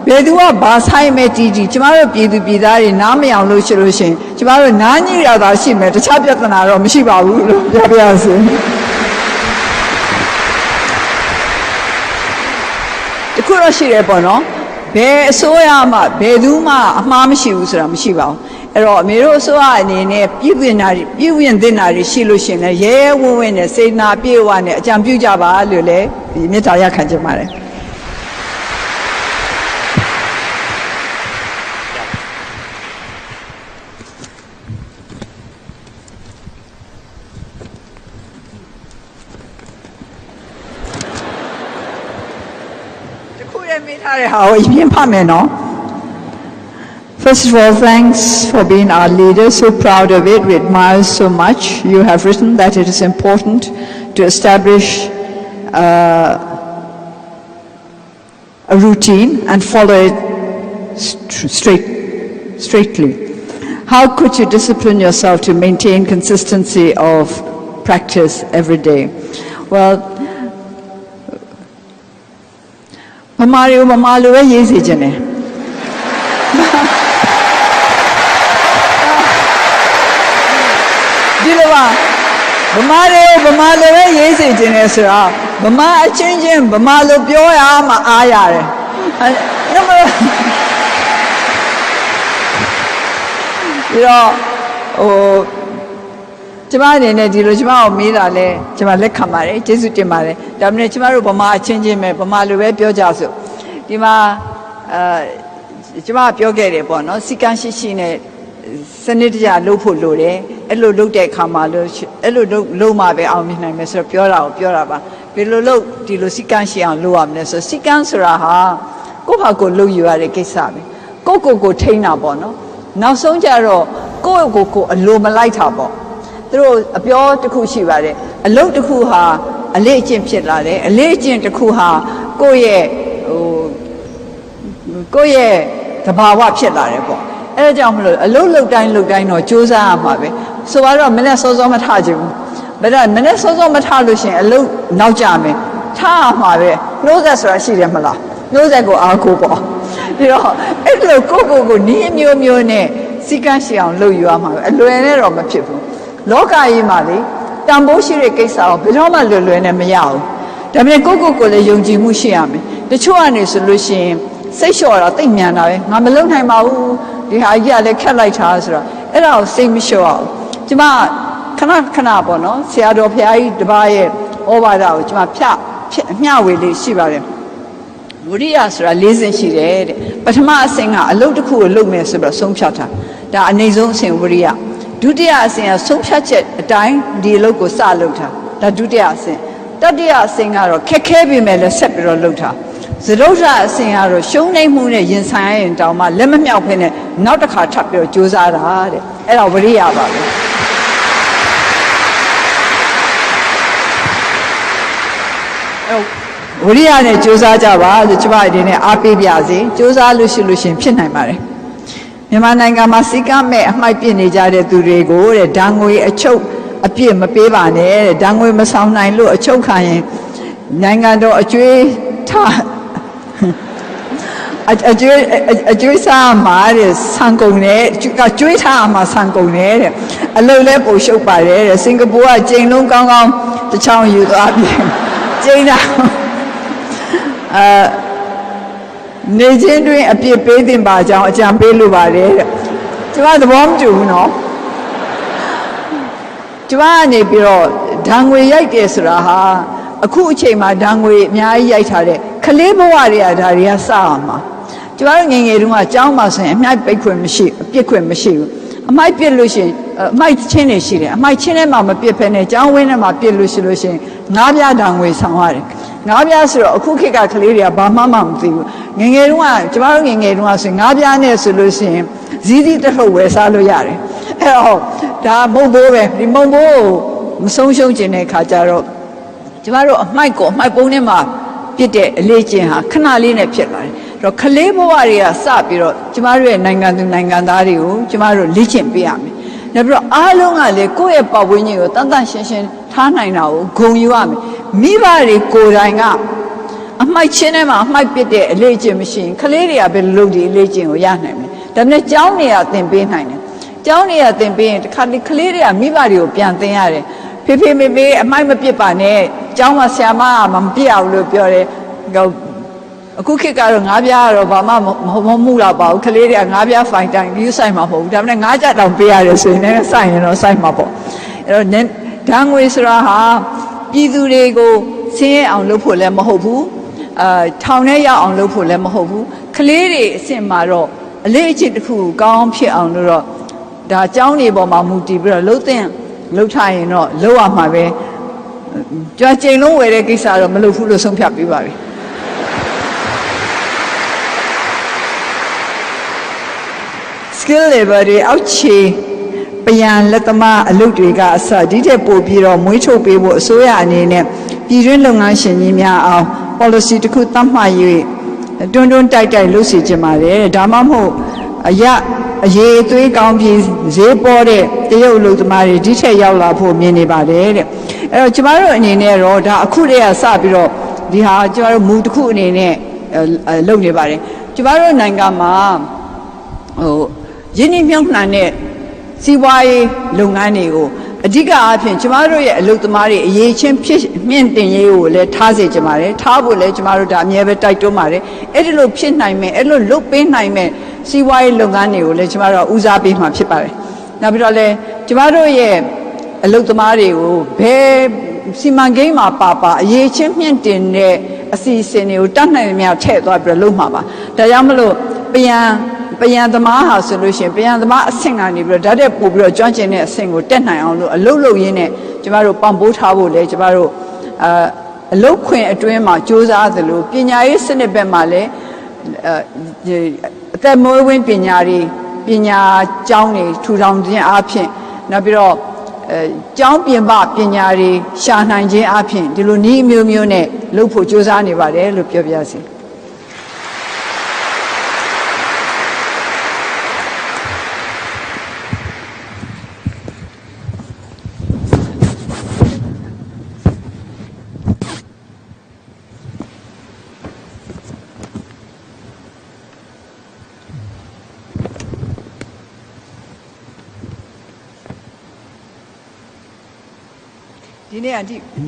ဘယ်သူကဘာဆိုင်မဲ့တီးကျမတို့ပြည်သူပြည်သားတွေနားမယောင်လို့ရှိလို့ရှင်ကျမတို့နားညိရတာရှိမယ်တခြားပြဿနာတော့မရှိပါဘူးလို့ပြောပြရစီတခုတော့ရှိတယ်ပေါ့နော်ဘယ်အစိုးရမှဘယ်သူမှအမှားမရှိဘူးဆိုတာမရှိပါဘူးအဲ့တော့အမေတို့အစိုးရအနေနဲ့ပြည်ဝင်သင့်တာတွေရှိလို့ရှင်လဲရဲဝံ့ဝင့်နဲ့စေနာပြေဝနဲ့အကြံပြုကြပါလို့လည်းဒီမေတ္တာရပ်ခံချင်ပါတယ်First of all, thanks for being our leader, so proud of it, we admire so much. You have written that it is important to establish a routine and follow it straightly. How could you discipline yourself to maintain consistency of practice every day? Well, Mamario Mamalu Yezi Jene. Dilawa Mamario Mamalu Yezi Jene Sra. Mama changing Mamalu Bioya Ma Ayare. You know, ကျမအနေနဲ့ဒီလိုကျမကိုမေးတာလဲကျမလက်ခံပါတယ်ကျေးဇူးတင်ပါတယ်ဒါပေမဲ့ကျမတို့ဗမာအချင်းချင်းပဲဗမာလိုပဲပြောကြစို့ဒီမှာကျမပြောခဲ့တယ်ပေါ့နော်စီကံရှိရှိနဲ့စနစ်တကျလုပ်ဖို့လိုတယ်အဲ့လိုလုပ်တဲ့အခါမှာလို့အဲ့လိုလုပ်မှပဲအောင်မြင်နိုင်မယ်ဆိုတော့ပြောတာပါဘယ်လိုလုပ်ဒီလိုစီကံရှိအောင်လုပ်ရမလဲဆိုစီကံဆိုတာဟာကိုယ့်ဘာကိုလုပ်ယူရတဲ့ကိစ္စပဲကိုထိန်းတာပေါ့နော်နောက်ဆုံးကျတော့ကိုအလိုမလိုက်တာပေါ့သူတို့အပြောတစ်ခုရှိပါတယ်အလုပ်တစ်ခုဟာအလေးအကျင့်ဖြစ်လာတယ်အလေးအကျင့်တစ်ခုဟာကိုယ့်ရဲ့သဘာဝဖြစ်လာတယ်ပေါ့အဲဒါကြောင့်မလို့အလုပ်လုပ်တိုင်းတော့စူးစမ်းရမှာပဲဆိုတော့မနေ့စောမထကြဘူးဒါတော့မနေ့စောမထလို့ရှိရင်အလုပ်နောက်ကျမယ်ထားရမှာပဲနှိုးဆက်ဆိုတာရှိတယ်မလားနှိုးဆက်ကိုအားကိုပေါ့ပြီးတော့အဲ့လိုကိုနီးမျိုးနဲ့စီကံရှိအောင်လုပ်ယူရမှာပဲအလွယ်နဲ့တော့မဖြစ်ဘူးလောကကြီးမှာလေတန်ဖိုးရှိတဲ့ကိစ္စကိုဘယ်တော့မှလွယ်နဲ့မရဘူးဒါပေမဲ့ကိုလည်းယုံကြည်မှုရှိရမယ်တချို့ကနေဆိုလို့ရှိရင် စိတ်လျှော့တာတိတ်မြန်တာပဲငါမလုံနိုင်ပါဘူးဒီဟာကြီးကလည်းခက်လိုက်တာဆိုတော့အဲ့ဒါကိုစိတ်မလျှော့အောင်ကျမခဏပေါ့နော်ဆရာတော်ဖရာကြီးတပါးရဲ့ဩဘာဒကိုကျမမျှဝေလေးရှိပါတယ်ဝိရိယဆိုတာ၄ဆင့်ရှိတယ်တဲ့ပထမအဆင့်ကအလုပ်တစ်ခုကိုလုပ်မယ်ဆိုတော့ဆုံးဖြတ်တာဒါအနေဆုံးအဆင့်ဝိရိယဒုတိယအဆင့်ကဆုံးဖြတ်ချက်အတိုင်းဒီအလုပ်ကိုစလုပ်တာဒါဒုတိယအဆင့်တတိယအဆင့်ကတော့ခက်ခဲပြီမဲ့လည်းဆက်ပြီးတော့လုပ်တာသရုပ်ထအဆင့်ကတော့ရှုံးနိမ့်မှုနဲ့ရင်ဆိုင်ရရင်တောင်မှလက်မမြောက်ဖ ೇನೆ နောက်တစ်ခါထပ်ပြီးတော့ကြိုးစားတာတဲ့အဲ့ဒါဝိရိယပါပဲဝိရိယနဲ့ကြိုးစားကြပါဆိုကျမဒီနေ့အားပေးပြစေကြိုးစားလို့ရှိရင်ဖြစ်နိုင်ပါတယ်မြန်မာနိုင်ငံမှာစီကမဲ့အမှိုက်ပြစ်နေကြတဲ့သူတွေကိုတဲ့ဓာငွေအချုပ်အပြစ်မပေးပါနဲ့တဲ့ဓာငွေမဆောင်နိုင်လို့အချုပ်ခံရင်နိုင်ငံတော်အကျွေးထားအကျွေးစားမှာတဲ့ဆန်ကုန်နဲ့ကျွေးထားမှာဆန်ကုန်နဲ့တဲ့အလုပ်လဲပိုရှုပ်ပါတယ်တဲ့စင်ကာပူကကျိန်လုံးကောင်းကောင်းတစ်ချောင်းယူသွားပြီကျိန်တာနေချင်းတွင်အပြစ်ပေးတင်ပါကြောင်းအကြံပေးလိုပါတယ်တဲ့ကျမသဘောမတူဘူးနော်ကျမကနေပြီးတော့ဓာငွေရိုက်တယ်ဆိုတာဟာအခုအချိန်မှာဓာငွေအများကြီးရိုက်ထားတဲ့ကလေးဘဝတွေကဒါတွေကစအောင်မှာကျမတို့ငယ်ငယ်တုန်းကကျောင်းမှာဆိုရင်အမိုက်ပိတ်ခွင့်မရှိအပြစ်ခွင့်မရှိဘူးအမိုက်ပြစ်လို့ရှိရင်အမိုက်ချင်းနေရှိတယ်အမိုက်ချင်းထဲမှာမပြစ်ဖ ೇನೆ ကျောင်းဝင်းထဲမှာပြစ်လို့ရှိရင်ငါးပြားဓာငွေဆောင်ရတယ်ငါးပြားဆိုတော့အခုခေတ်ကကလေးတွေကဘာမှမသိဘူးငယ်ငယ်တုန်းကကျမတို့ငယ်ငယ်တုန်းကဆိုငါးပြားနဲ့ဆိုလို့ရှိရင်ဇီးတစ်ထုတ်ဝယ်စားလို့ရတယ်အဲ့တော့ဒါမုံဘိုးပဲဒီမုံဘိုးကိုမဆုံးရှုံးကျင်တဲ့ခါကျတော့ကျမတို့အမိုက်ပုံးထဲမှာပြစ်တဲ့အလေးကျင့်ဟာခဏလေးနဲ့ဖြစ်လာတယ်အဲ့တော့ကလေးဘဝတွေကစပြီးတော့ကျမတို့ရဲ့နိုင်ငံသူနိုင်ငံသားတွေကိုကျမတို့လေ့ကျင့်ပေးရမယ်နောက်ပြီးတော့အားလုံးကလေကိုယ့်ရဲ့ပတ်ဝန်းကျင်ကိုတန်တန်ရှင်းရှင်းထားနိုင်တာကိုဂုဏ်ယူရမယ်မိဘတွေကိုယ်တိုင်ကအမိုက်ချင်းထဲမှာအမိုက်ပစ်တဲ့အလေးကျင့်မရှိရင်ကလေးတွေကပဲလုပ်ဒီအလေးကျင့်ကိုရနိုင်မယ်ဒါပေမဲ့ကျောင်းတွေကသင်ပေးနိုင်တယ်ကျောင်းတွေကသင်ပေးရင်တခါကလေးတွေကမိဘတွေကိုပြန်သင်ရတယ်ဖေမေအမိုက်မပစ်ပါနဲ့ကျောင်းမှာဆရာမကမပြအောင်လို့ပြောတယ်အခုခေတ်ကတော့ငါးပြားကတော့ဘာမှမမှုတော့ပါဘူးကလေးတွေကငါးပြားဖိုင်တိုင်းပြီးဆိုင်မှာမဟုတ်ဘူးဒါပေမဲ့ငါးကြက်တောင်ပေးရတယ်ဆိုရင်လည်းဆိုင်ရင်တော့ဆိုင်မှာပေါ့အဲ့တော့ဓာငွေဆိုတာဟာပြည်သူတွေကိုဆင်းရဲအောင်လုပ်ဖို့လည်းမဟုတ်ဘူးထောင်ထဲရောက်အောင်လုပ်ဖို့လည်းမဟုတ်ဘူးကလေးတွေအစ်စ်မှာတော့အလေးအကျင့်တစ်ခုကောင်းဖြစ်အောင်လို့တော့ဒါအကြောင်းတွေပေါ်မှာမူတည်ပြီးတော့လှုပ်ထားရင်တော့လှုပ်ရမှာပဲကြွားကျိန်လုံးဝယ်တဲ့ကိစ္စတော့မလုပ်ဘူးလို့ဆုံးဖြတ်ပြီးပါပြီskill level တွေအောက်ခြေပြန်လက်သမားအလုပ်တွေကအစဒီတဲ့ပို့ပြီးတော့မွေးထုတ်ပေးဖို့အစိုးရအနေနဲ့ပြည်တွင်းလုပ်ငန်းရှင်ကြီးများအောင် policy တစ်ခုသတ်မှတ်၍တွန်းတိုက်လုပ်စီချင်ပါတယ်ဒါမှမဟုတ်အရေးအသွေးကောင်းပြီးဈေးပေါ်တဲ့တရုတ်အလုပ်သမားတွေဒီထက်ရောက်လာဖို့မြင်နေပါတယ်တဲ့အဲ့တော့ကျမတို့အနေနဲ့တော့ဒါအခုတည်းကစပြီးတော့ဒီဟာကျမတို့မူတစ်ခုအနေနဲ့လုပ်နေပါတယ်ကျမတို့နိုင်ငံမှာရင်းနှီးမြှုပ်နှံတဲ့စီးပွားရေးလုပ်ငန်းတွေကိုအဓိကအားဖြင့်ကျမတို့ရဲ့အလုပ်သမားတွေအရေးချင်းဖြစ်မြင့်တင်ရေးကိုလည်းထားစေချင်ပါတယ်ထားဖို့လည်းကျမတို့ဒါအမြဲပဲတိုက်တွန်းပါတယ်အဲ့ဒီလိုဖြစ်နိုင်မယ်အဲ့လိုလုပ်ပေးနိုင်မယ်စီးပွားရေးလုပ်ငန်းတွေကိုလည်းကျမတို့ဦးစားပေးမှာဖြစ်ပါတယ်နောက်ပြီးတော့လည်းကျမတို့ရဲ့အလုပ်သမားတွေကိုဘယ်စီမံကိန်းမှာပါအရေးချင်းမြင့်တင်တဲ့အစီအစဉ်တွေကိုတတ်နိုင်မြတ်ထည့်သွားပြီးတော့လုပ်မှာပါဒါကြောင့်မလို့ပယံသမားဟာဆိုလို့ရှိရင်ပယံသမားအဆင့်ကနေပြီးတော့ဓာတ်တဲ့ပို့ပြီးတော့ကျွမ်းကျင်တဲ့အဆင့်ကိုတက်နိုင်အောင်လို့အလုပ်လုပ်ရင်းနဲ့ကျမတို့ပံ့ပိုးထားဖို့လဲကျမတို့အလုပ်ခွင်အတွင်းမှာစ조사သလိုပညာရေးစနစ်ဘက်မှာလည်းအသက်မွေးဝင်းပညာကျောင်းတွေထူထောင်ခြင်းအပြင်နောက်ပြီးတော့ကျောင်းပြင်ပပညာတွေရှာနိုင်ခြင်းအပြင်ဒီလိုနည်းအမျိုးမျိုးနဲ့လုပ်ဖို့စ조사နေပါတယ်လို့ပြောပြစီ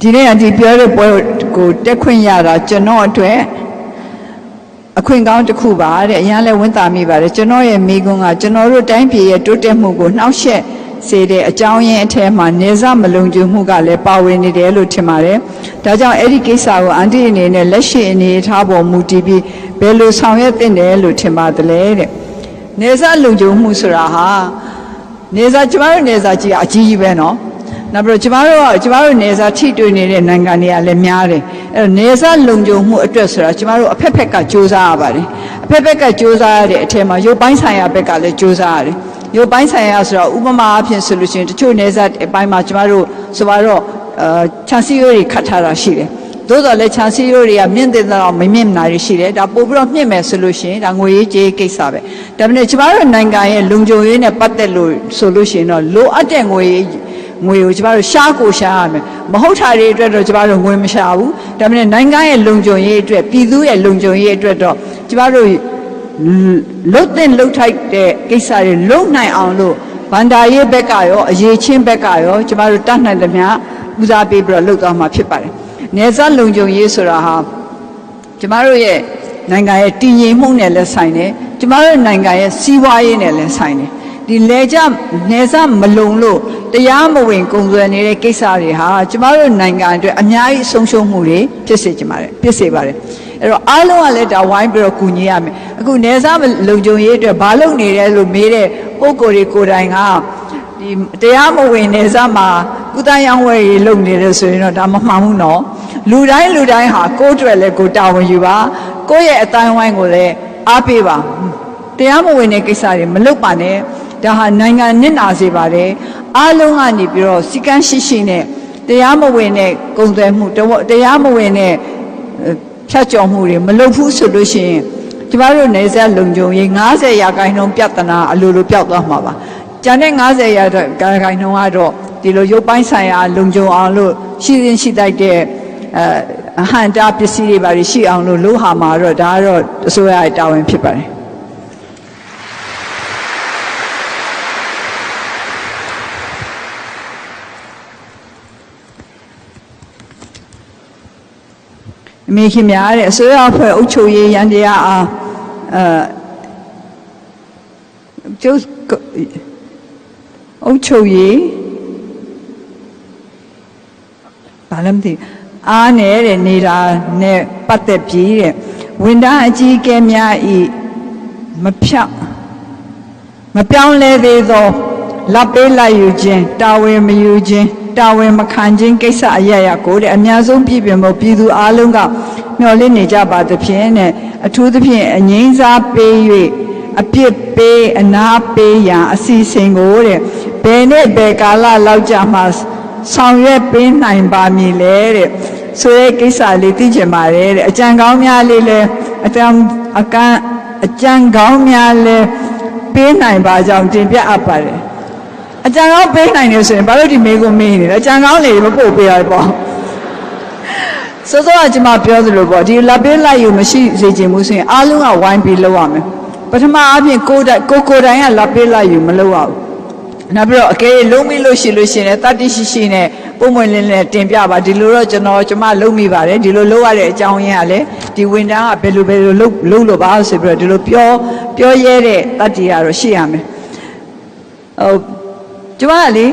ဒီနေ့အထိပြောတဲ့ပွဲကိုတက်ခွင့်ရတာကျွန်တော်အတွက် အခွင့်ကောင်းတစ်ခုပါတဲ့အရင်လဲဝန်တာမိပါတယ်ကျွန်တော်ရဲ့မိကွန်းကကျွန်တော်တို့တိုင်းပြည်ရဲ့တိုးတက်မှုကိုနှောက်ယှက်စေတဲ့အကြောင်းရင်းအထက်မှာနေစားမလုံခြုံမှုကလည်းပါဝင်နေတယ်လို့ထင်ပါတယ်ဒါကြောင့်အဲ့ဒီကိစ္စကိုအန်တီအနေနဲ့လက်ရှိအနေထားပေါ်မူတည်ပြီးဘယ်လိုဆောင်ရွက်သင့်တယ်လို့ထင်ပါတယ်တဲ့နေစားလုံခြုံမှုဆိုတာဟာနေစားကျမတို့နေစားကြီးအကြီးကြီးပဲနော်နောက်ပြီးတော့ကျမတို့နေစားထိတွေ့နေတဲ့နိုင်ငံတွေကလည်းများတယ်အဲ့တော့နေစားလုံခြုံမှုအတွက်ဆိုတာကျမတို့အဖက်ဖက်ကစ조사ရပါတယ်အဖက်ဖက်ကစ조사ရတဲ့အထက်မှာရုပ်ပိုင်းဆိုင်ရာဘက်ကလည်းစ조사ရတယ်ရုပ်ပိုင်းဆိုင်ရာဆိုတော့ဥပမာအဖြစ်ဆိုလို့ရှိရင်တချို့နေစားအပိုင်းမှာကျမတို့ဆိုတော့ခြံစည်းရိုးတွေခတ်ထားတာရှိတယ်သို့တော်လည်းခြံစည်းရိုးတွေကမြင့်တဲ့တော့မမြင့်နာတွေရှိတယ်ဒါပို့ပြီးတော့မြင့်မယ်ဆိုလို့ရှိရင်ဒါငွေရေးကြေးကိစ္စပဲဒါပေမဲ့ကျမတို့နိုင်ငံရဲ့လုံခြုံရေးနဲ့ပတ်သက်လို့ဆိုလို့ရှိရင်တော့လိုအပ်တဲ့ငွေကိုကျမတို့ရှားကိုရှားရမယ်မဟုတ်တာတွေအတွက်တော့ကျမတို့ငွေမရှာဘူးဒါပေမဲ့နိုင်ငံရဲ့လုံခြုံရေးအတွက်ပြည်သူရဲ့လုံခြုံရေးအတွက်တော့ကျမတို့လှုပ်တဲ့လှုပ်ထိုက်တဲ့ကိစ္စတွေလုံနိုင်အောင်လို့ဗန္ဒာရေးဘက်ကရောအရေးချင်းဘက်ကရောကျမတို့တတ်နိုင်သမျှဦးစားပေးပြီးတော့လှုပ်သွားမှာဖြစ်ပါတယ်နေစားလုံခြုံရေးဆိုတာဟာကျမတို့ရဲ့နိုင်ငံရဲ့တည်ငြိမ်မှုနဲ့လည်းဆိုင်တယ်ကျမတို့နိုင်ငံရဲ့စီးပွားရေးနဲ့လည်းဆိုင်တယ်ဒီလေကြနေစားမလုံလို့တရားမဝင်ကုန်သွယ်နေတဲ့ကိစ္စတွေဟာကျမတို့နိုင်ငံအတွက်အများကြီးဆုံးရှုံးမှုတွေဖြစ်စေပါတယ်အဲ့တော့အားလုံးကလည်းဒါဝိုင်းပြီးတော့ကူညီရမယ်အခုနေစားလုံခြုံရေးအတွက်ဘာလုပ်နေတယ်လို့မေးတဲ့ပုံကိုယ်တွေကိုယ်တိုင်ကဒီတရားမဝင်နေစားမှာကုသရောင်းဝယ်ရေးလုပ်နေတယ်ဆိုရင်တော့ဒါမမှန်ဘူးနော်လူတိုင်းဟာကိုယ့်အတွက်လည်းကိုယ်တာဝန်ယူပါကိုယ့်ရဲ့အတိုင်းဝိုင်းကိုလည်းအားပေးပါတရားမဝင်တဲ့ကိစ္စတွေမလုပ်ပါနဲ့ဒါဟာနိုင်ငံနစ်နာစေပါတယ်အားလုံးကနေပြီးတော့စီကန်းရှိနဲ့တရားမဝင်တဲ့ကုန်သွယ်မှုတရားမဝင်တဲ့ဖြတ်ကျော်မှုတွေမလုပ်ဘူးဆိုလို့ရှိရင်ကျမတို့နေဆက်လုံခြုံရေး90%ပြဿနာအလိုလိုပျောက်သွားမှာပါကျန်တဲ့90%ကတော့ဒီလိုရုပ်ပိုင်းဆိုင်ရာလုံခြုံအောင်လို့ရှိတိုက်တဲ့အဟံတာပစ္စည်းတွေပါရှိအောင်လို့လိုဟာမှာတော့ဒါကတော့အစိုးရရဲ့တာဝန်ဖြစ်ပါတယ်မိခင်များတဲ့အစိုးရအဖွဲ့အုပ်ချုပ်ရေးရန်တရားအားကျုပ်အုပ်ချုပ်ရေးဘာလဲမသိအားနဲ့တဲ့နေတာနဲ့ပတ်သက်ပြီးတဲ့ဝန်ထမ်းအကြီးအကဲများဤမပြောင်းလဲသေးသောလက်ပေးလိုက်ယူခြင်းတာဝန်မယူခြင်းတာဝန်မခံခြင်းကိစ္စအရာကိုတဲ့အများဆုံးပြည်ပြင်ဖို့ပြည်သူအားလုံးကမျှော်လင့်နေကြပါသဖြင့်နဲ့အထူးသဖြင့်အငြိမ်းစားပေး၍အပြစ်ပေးအနာပေးရန်အစီအစဉ်ကိုတဲ့ဘယ်နဲ့ဘယ်ကာလလောက်ကြာမှဆောင်ရွက်ပေးနိုင်ပါမည်လဲတဲ့ဆိုတဲ့ကိစ္စလေးသိချင်ပါတယ်တဲ့အကြံကောင်းများလေးလည်းအကြံကောင်းများလည်းပေးနိုင်ပါကြောင်းတင်ပြအပ်ပါတယ်အကြံကောင်းပေးနိုင်နေဆိုရင်ဘာလို့ဒီမေးကိုမေးနေလဲအကြံကောင်းလေးမပို့ပေးရပေါ့စောစောကကျွန်မပြောသလိုပေါ့ဒီလက်ပေးလိုက်ယူမရှိစေချင်ဘူးဆိုရင်အားလုံးကဝိုင်းပြီးလုပ်ရမယ်ပထမအဖြစ်ကိုယ်တိုင်ကလက်ပေးလိုက်ယူမလုပ်ရဘူးနောက်ပြီးတော့အကယ်လုံးမိလို့ရှိရင်လည်းတတိရှိနဲ့ပုံမွင့်လင်းနဲ့တင်ပြပါဒီလိုတော့ကျွန်မလုံးမိပါတယ်ဒီလိုလုပ်ရတဲ့အကြောင်းရင်းကလည်းဒီဝန်ထမ်းကဘယ်လိုလုပ်လို့ပါဆိုပြီးတော့ဒီလိုပြောရဲတဲ့တတိကတော့ရှိရမယ်ကျမကလေ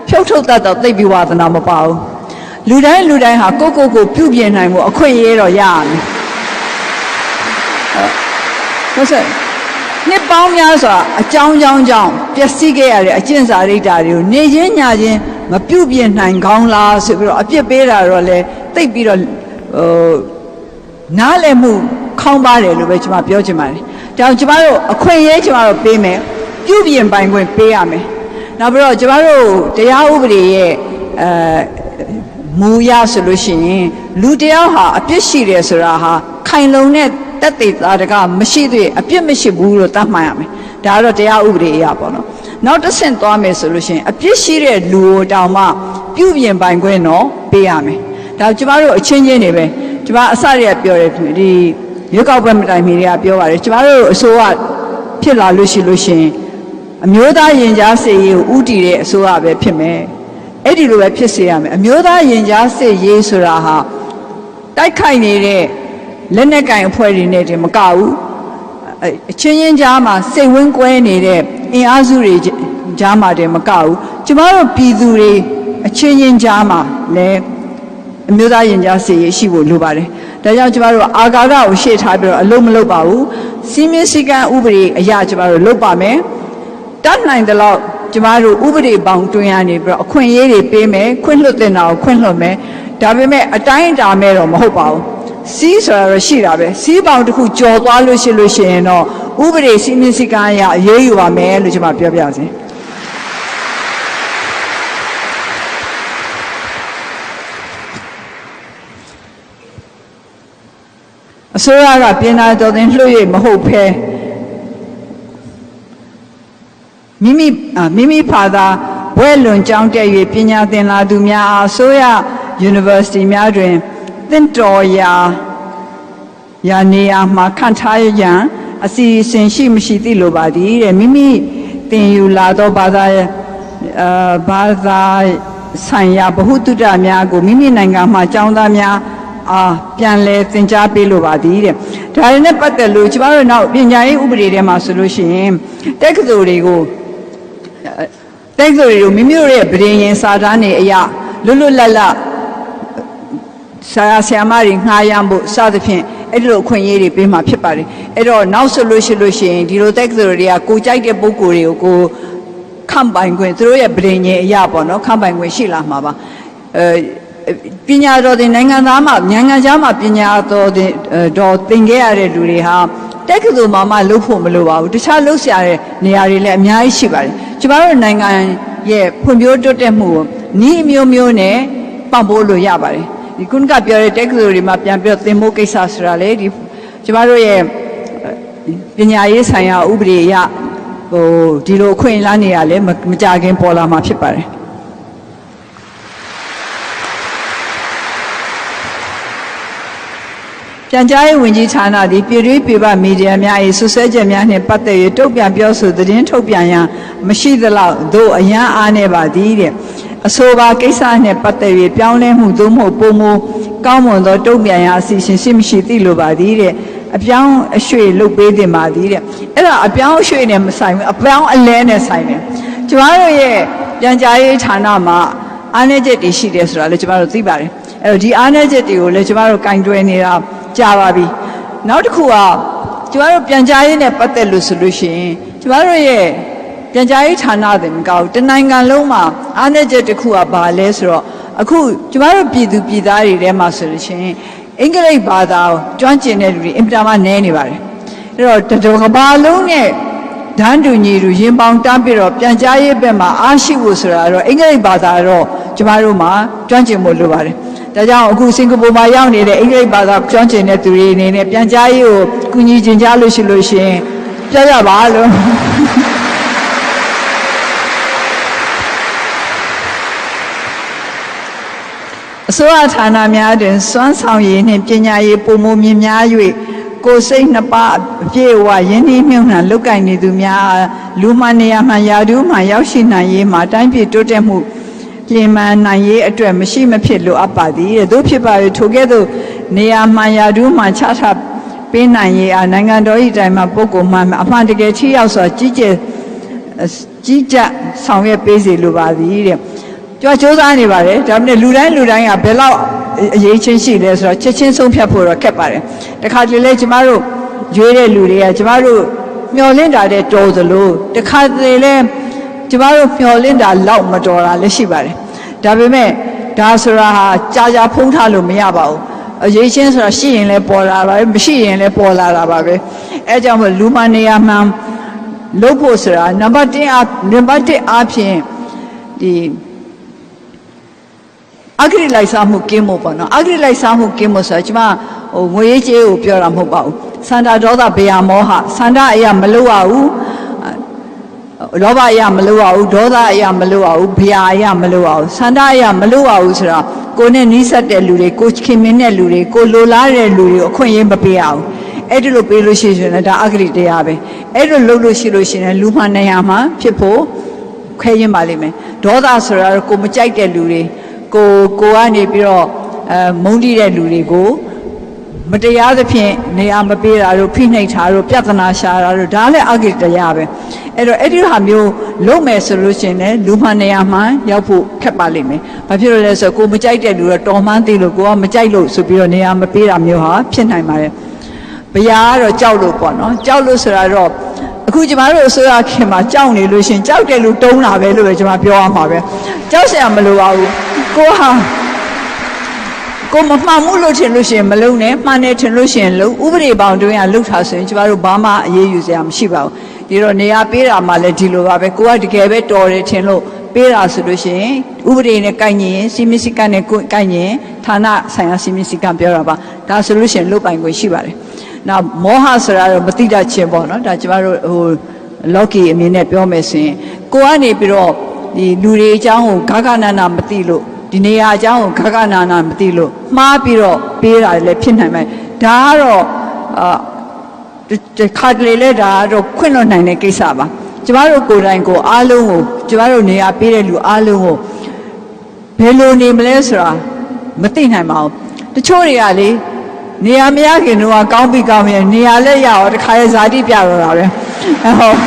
ဖြုတ်ထုတ်တတ်တော့သိပြီးဝါသနာမပါဘူးလူတိုင်းဟာကိုပြုပြင်နိုင်မှုအခွင့်အရေးတော့ရရမယ်ဟုတ်ဆက်နှစ်ပေါင်းများစွာအကြောင်းကြောင့်ပျက်စီးခဲ့ရတဲ့အကျင့်စာရိတ္တာတွေကိုနေချင်းညချင်းမပြုပြင်နိုင်ကောင်းလားဆိုပြီးတော့အပြစ်ပေးတာတော့လေသိပြီးတော့နားလည်မှုခေါင်းပါတယ်လို့ပဲကျွန်မပြောချင်ပါတယ်ဒါကြောင့်ကျွန်မတို့အခွင့်အရေးကျွန်မတို့ပေးမယ်ပြုပြင်ပိုင်ခွင့်ပေးရမယ်နောက်ပြီးတော့ကျွန်တော်တို့တရားဥပဒေရဲ့မူရဆိုလို့ရှိရင်လူတယောက်ဟာအပြစ်ရှိတယ်ဆိုတာဟာခိုင်လုံတဲ့တက်သေးတာတကမရှိသေးအပြစ်မရှိဘူးလို့သတ်မှတ်ရမယ်ဒါကတော့တရားဥပဒေအရပေါ့နော်နောက်တစ်ဆင့်သွားမယ်ဆိုလို့ရှိရင်အပြစ်ရှိတဲ့လူကိုတောင်မှပြုပြင်ပိုင်ခွင့်တော့ပေးရမယ်ဒါကျမတို့အချင်းချင်းတွေပဲကျမအစတွေကပြောတယ်ဒီရွေးကောက်ပွဲမတိုင်မီတွေကပြောပါတယ်ကျမတို့အစိုးရဖြစ်လာလို့ရှိရင်အမျိုးသားရင်ကြားစေရေးကိုဥတည်တဲ့အစိုးရပဲဖြစ်မယ်အဲ့ဒီလိုပဲဖြစ်စေရမယ်အမျိုးသားရင်ကြားစေရေးဆိုတာဟာတိုက်ခိုက်နေတဲ့ လက်နက်ကင်အဖွဲ့တွေနဲ့တည်းမကဘူးအချင်းချင်းကြားမှာစိတ်ဝန်းကွဲနေတဲ့အင်အားစုတွေကြားမှာတည်းမကဘူးကျမတို့ပြည်သူတွေအချင်းချင်းကြားမှာလည်းအမျိုးသားရင်ကြားစေရရှိဖို့လိုပါတယ်ဒါကြောင့်ကျမတို့အာဃာတကိုရှေ့ထားပြီးတော့အလုံးမလုပ်ပါဘူးစီမင်းစည်းကမ်းဥပဒေအရကျမတို့လုပ်ပါမယ်တတ်နိုင်တဲ့လောက်ကျမတို့ဥပဒေပေါင်းတွင်ရနေပြီးတော့အခွင့်အရေးတွေပေးမယ်ခွင့်လွှတ်တဲ့နာကိုခွင့်လွှတ်မယ်ဒါပေမဲ့အတိုင်းအတာမဲ့တော့မဟုတ်ပါဘူးစီးဆိုတာတော့ရှိတာပဲစီးပေါင်းတစ်ခုကြော်သွားလို့ရှိရင်တော့ဥပဒေစီမင်းစည်းကမ်းအရအရေးယူပါမယ်လို့ကျွန်မပြောပြစေအစိုးရကပြည်နာတော်တင်လှုပ်ရမဟုတ်ဖဲမိမိဖာသာဘွဲ့လွန်ကျောင်းတက်၍ပညာသင်လာသူများအားအစိုးရ University များတွင်သင်တော်ရာနေရာမှာခန့်ထားရန်အစီအစဉ်ရှိမရှိသိလိုပါသည်တဲ့မိမိသင်ယူလာသောဘာသာဆိုင်ရာဗဟုသုတများကိုမိမိနိုင်ငံမှာကျောင်းသားများပြန်လဲသင်ကြားပေးလိုပါသည်တဲ့ဒါတွေနဲ့ပတ်သက်လို့ကျမတို့နောက်ပညာရေးဥပဒေထဲမှာဆိုလို့ရှိရင်တက္ကသိုလ်တွေကိုမိမိတို့ရဲ့ဗြိဉ္ဉ်စာတမ်းတွေအရလွတ်လွတ်လပ်လပ်ဆရာမတွေငှားရမ်းဖို့စသဖြင့်အဲ့ဒီလိုအခွင့်အရေးတွေပေးမှာဖြစ်ပါတယ်အဲ့တော့နောက်ဆိုလို့ရှိရင်ဒီလိုတက္ကသိုလ်တွေကကိုကြိုက်တဲ့ပုံကိုယ်တွေကိုကိုခန့်ပိုင်ခွင့်သူတို့ရဲ့ဗြိဉ္ဉ်အရပေါ့နော်ခန့်ပိုင်ခွင့်ရှိလာမှာပါပညာတော်သင်နိုင်ငံသားမှာနိုင်ငံခြားမှာပညာတော်သင်ခဲ့ရတဲ့လူတွေဟာတက္ကသိုလ်မှာလုပ်ဖို့မလိုပါဘူးတခြားလုပ်ရတဲ့နေရာတွေလည်းအများကြီးရှိပါတယ်ကျမတို့နိုင်ငံရဲ့ဖွံ့ဖြိုးတိုးတက်မှုကိုနည်းအမျိုးမျိုးနဲ့ပံ့ပိုးလို့ရပါတယ်ဒီခုနကပြောတဲ့တက္ကသိုလ်တွေမှာပြန်ပြီးသင်ဖို့ကိစ္စဆိုတာလေဒီကျမတို့ရဲ့ပညာရေးဆိုင်ရာဥပဒေအရဒီလိုအခွင့်အလမ်းနေရလဲမကြခင်ပေါ်လာမှာဖြစ်ပါတယ်ပြန်ကြားရေးဝန်ကြီးဌာနသည်ပြည်တွင်းပြည်ပမီဒီယာများ၏ဆွဆွဲချက်များနှင့်ပတ်သက်၍တုံ့ပြန်ပြောဆိုသတင်းထုတ်ပြန်ရန်မရှိသလောက်သို့အရန်အားနေပါသည်တဲ့အဆိုပါကိစ္စနှင့်ပတ်သက်၍ပြောင်းလဲမှုသို့မဟုတ်ပုံမကောင်းမွန်သောတုံ့ပြန်ရန်အစီအစဉ်ရှိမရှိသိလိုပါသည်တဲ့အပြောင်းအရွှေ့လုပ်ပေးတင်ပါသည်တဲ့အဲ့ဒါအပြောင်းအရွှေ့နဲ့မဆိုင်ဘူးအပြောင်းအလဲနဲ့ဆိုင်တယ်ကျမတို့ရဲ့ပြန်ကြားရေးဌာနမှာအားနည်းချက်တွေရှိတယ်ဆိုတာလည်းကျမတို့သိပါတယ်အဲ့တော့ဒီအားနည်းချက်တွေကိုလည်းကျမတို့ကင်တွယ်နေတာကြာပါပြီနောက်တစ်ခုကကျမတို့ပြန်ကြားရေးနဲ့ပတ်သက်လို့ဆိုလို့ရှိရင်ကျမတို့ရဲ့ပြန်ကြားရေးဌာနတွေမကောက်တနိုင်ငံလုံးမှာအားနည်းချက်တစ်ခုကဘာလဲဆိုတော့အခုကျမတို့ပြည်သူပြည်သားတွေထဲမှာဆိုလို့ရှိရင်အင်္ဂလိပ်ဘာသာကိုကျွမ်းကျင်တဲ့လူတွေအင်တာမှနည်းနေပါတယ်အဲ့တော့တကဘာလုံးနဲ့ဒန်းတူညီတူရင်ပေါင်တန်းပြီးတော့ပြန်ကြားရေးဘက်မှာအားရှိဖို့ဆိုတာတော့အင်္ဂလိပ်ဘာသာတော့ကျမတို့မှာကျွမ်းကျင်ဖို့လိုပါတယ်ဒါကြောင့်အခုစင်ကာပူမှာရောက်နေတဲ့အင်္ဂလိပ်ဘာသာကျွမ်းကျင်တဲ့သူတွေအနေနဲ့ပြန်ကြားရေးကိုကူညီကျင်ကြားလို့ရှိရင်ပြောရပါလို့အစိုးရဌာနများတွင်စွမ်းဆောင်ရည်နှင့်ပညာရေးပုံမမြင်များ၍ကိုယ်စိတ်နှစ်ပါးအပြည့်အဝရင်းနှီးမြှုပ်နှံလုပ်ကိုင်နေသူများလူမှန်နေရာမှယာတူးမှရောက်ရှိနိုင်ရေးမှာတိုင်းပြည်တိုးတက်မှုလျင်မှန်နိုင်ရေးအတွက်မရှိမဖြစ်လိုအပ်ပါသည်တဲ့တို့ဖြစ်ပါ၍ထိုကဲ့သို့နေရာမှယာတူးမှချထားပေးနိုင်ရေးအားနိုင်ငံတော်၏တိုင်မှပုဂ္ဂိုလ်မှအမှန်တကယ်ထိရောက်စွာကြီးကြပ်ဆောင်ရွက်ပေးစေလိုပါသည်တဲ့ကြိုးစားနေပါတယ်ဒါပေမဲ့လူတိုင်းကဘယ်လောက်အရေးချင်းရှိလဲဆိုတော့ချက်ချင်းဆုံးဖြတ်ဖို့တော့ခက်ပါတယ်တခါတလေကျမတို့ရွေးတဲ့လူတွေကကျမတို့မျှော်လင့်တာတဲ့တော်သလိုတခါတလေလဲကျမတို့မျှော်လင့်တာလောက်မတော်တာလည်းရှိပါတယ်ဒါပေမဲ့ဒါဆိုတာဟာကြာဖုံးထားလို့မရပါဘူးအရေးချင်းဆိုတာရှိရင်လည်းပေါ်လာပါပဲမရှိရင်လည်းပေါ်လာတာပါပဲအဲကြောင့်မို့လူမနေရာမှလုပ်ဖို့ဆိုတာနံပါတ်1အားဖြင့်ဒီအဂရိလိုက်စားမှုကင်းဖို့ပေါ့နော်အဂရိလိုက်စားမှုကင်းဖို့ဆိုတာကျမငွေရေးကြေးကိုပြောတာမဟုတ်ပါဘူးစန္ဒဒေါသဘေယမောဟစန္ဒအရာမလို့ရဘူးလောဘအရာမလို့ရဘူးဒေါသအရာမလို့ရဘူးဘေယအရာမလို့ရဘူးစန္ဒအရာမလို့ရဘူးဆိုတာကိုယ်နဲ့နီးစပ်တဲ့လူတွေကိုခင်မင်းတဲ့လူတွေကိုလိုလားတဲ့လူတွေကိုအခွင့်အရေးမပေးရဘူးအဲ့ဒီလိုပေးလို့ရှိရင်လည်းဒါအဂရိတရားပဲအဲ့ဒီလိုလုပ်လို့ရှိရင်လူမှန်နေရာမှာဖြစ်ဖို့ခဲရင်ပါလိမ့်မယ်ဒေါသဆိုတာကိုမကြိုက်တဲ့လူတွေကိုကနေပြီးတော့မုန်းတီးတဲ့လူတွေကို မတရားသဖြင့်နေရာမပေးတာတို့ဖိနှိပ်တာတို့ပြဿနာရှာတာတို့ဒါလည်းအဂိတရားပဲအဲ့တော့အဲ့ဒီဟာမျိုးလုံးမယ်ဆိုလို့ရှိရင်လည်းလူမှန်နေရာမှရောက်ဖို့ခက်ပါလိမ့်မယ်ဘာဖြစ်လို့လဲဆိုတော့ကိုမကြိုက်တဲ့လူတော့တော်မှန်းသိလို့ကိုကမကြိုက်လို့ဆိုပြီးတော့နေရာမပေးတာမျိုးဟာဖြစ်နိုင်ပါတယ်ဘုရားကတော့ကြောက်လို့ပေါ့နော်ကြောက်လို့ဆိုတာတော့အခုကျမတို့အစိုးရခင်မှာကြောက်နေလို့ရှင်ကြောက်တယ်လို့တုံးတာပဲလို့ပဲကျမပြောရမှာပဲကြောက်စရာမလိုပါဘူးကိုဟာကိုမမှန်မှုလို့ထင်လို့ရှိရင်မလုံနဲ့မှန်တယ်ထင်လို့ရှိရင်လုံဥပဒေပေါင်းတွင်ကလှုပ်ထားဆိုရင်ကျမတို့ဘာမှအရေးယူစရာမရှိပါဘူးဒီတော့နေရာပေးတာမှလည်းဒီလိုပါပဲကိုကတကယ်ပဲတော်တယ်ထင်လို့ပေးတာဆိုလို့ရှိရင်ဥပဒေနဲ့ကိုက်ညီရင်စီမင်းစည်းကမ်းနဲ့ကိုက်ညီရင်ဌာနဆိုင်ရာစီမင်းစည်းကမ်းပြောတာပါဒါဆိုလို့ရှိရင်လုပ်ပိုင်ခွင့်ရှိပါတယ်နောက်မောဟဆိုတာတော့မတိတတ်ခြင်းပေါ့နော်ဒါကျမတို့ဟိုလော်ကီအမြင်နဲ့ပြောမယ်ဆိုရင်ကိုကနေပြီးတော့ဒီလူတွေအကြောင်းကိုဂဂနနာမသိလို့ဒီနေရာအကြောင်းကိုဂဂနာနာမသိလို့မှားပြီးတော့ပေးတာလည်းဖြစ်နိုင်မယ်ဒါကတော့ခါတလေလဲဒါကတော့ခွင့်လွှတ်နိုင်တဲ့ကိစ္စပါကျမတို့ကိုယ်တိုင်ကိုအားလုံးကိုကျမတို့နေရာပေးတဲ့လူအားလုံးကိုဘယ်လိုနေမလဲဆိုတာမသိနိုင်ပါဘူးတချို့တွေကလေနေရာမရခင်တော့ကောင်းပြီကောင်းပြီနေရာလက်ရအောင်တခါရဇာတိပြတော့တာပဲဟုတ်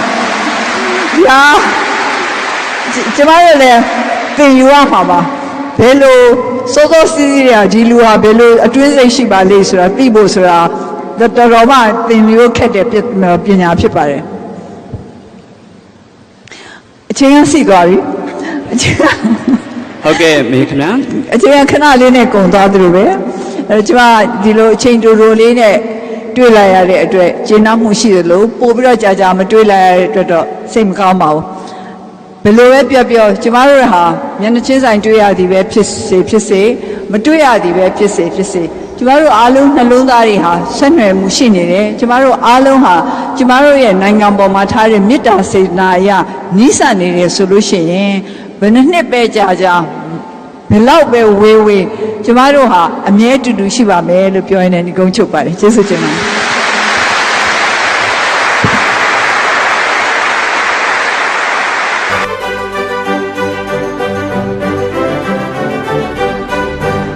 ညာကျမတို့လည်းသင်ယူရမှာပါဘယ်လိုစိုးစိုးစီးစီးရဒီလူဟာဘယ်လိုအတွင်းစိတ်ရှိပါလိမ့်ဆိုတာသိဖို့ဆိုတာတော်တော်မှသင်ယူခက်တဲ့ပညာဖြစ်ပါတယ်အချိန်ကစီသွားပြီဟုတ်ကဲ့မေခင်ဗျာအချိန်ခဏလေးနဲ့ကုန်သွားသလိုပဲအဲကျမဒီလိုအချိန်တိုလေးနဲ့တွေ့လာရတဲ့အတွက်ကျေနပ်မှုရှိတယ်လို့ပို့ပြီးတော့ကြာမတွေ့လာရတဲ့အတွက်တော့စိတ်မကောင်းပါဘူးဘယ်လိုပဲပြောကျမတို့ဟာမျက်နှာချင်းဆိုင်တွေ့ရသည်ပဲဖြစ်စေမတွေ့ရသည်ပဲဖြစ်စေကျမတို့အားလုံးနှလုံးသားတွေဟာဆက်နွယ်မှုရှိနေတယ်ကျမတို့အားလုံးဟာကျမတို့ရဲ့နိုင်ငံပေါ်မှာထားတဲ့မေတ္တာစေတနာအရာနီးစပ်နေတယ်ဆိုလို့ရှိရင်ဘယ်နှစ်ပဲကြာဘယ်လောက်ပဲဝေးကျမတို့ဟာအမြဲတူရှိပါမယ်လို့ပြောရင်းနဲ့ဒီကုန်းချုပ်ပါတယ်ကျေးဇူးတင်ပါတယ်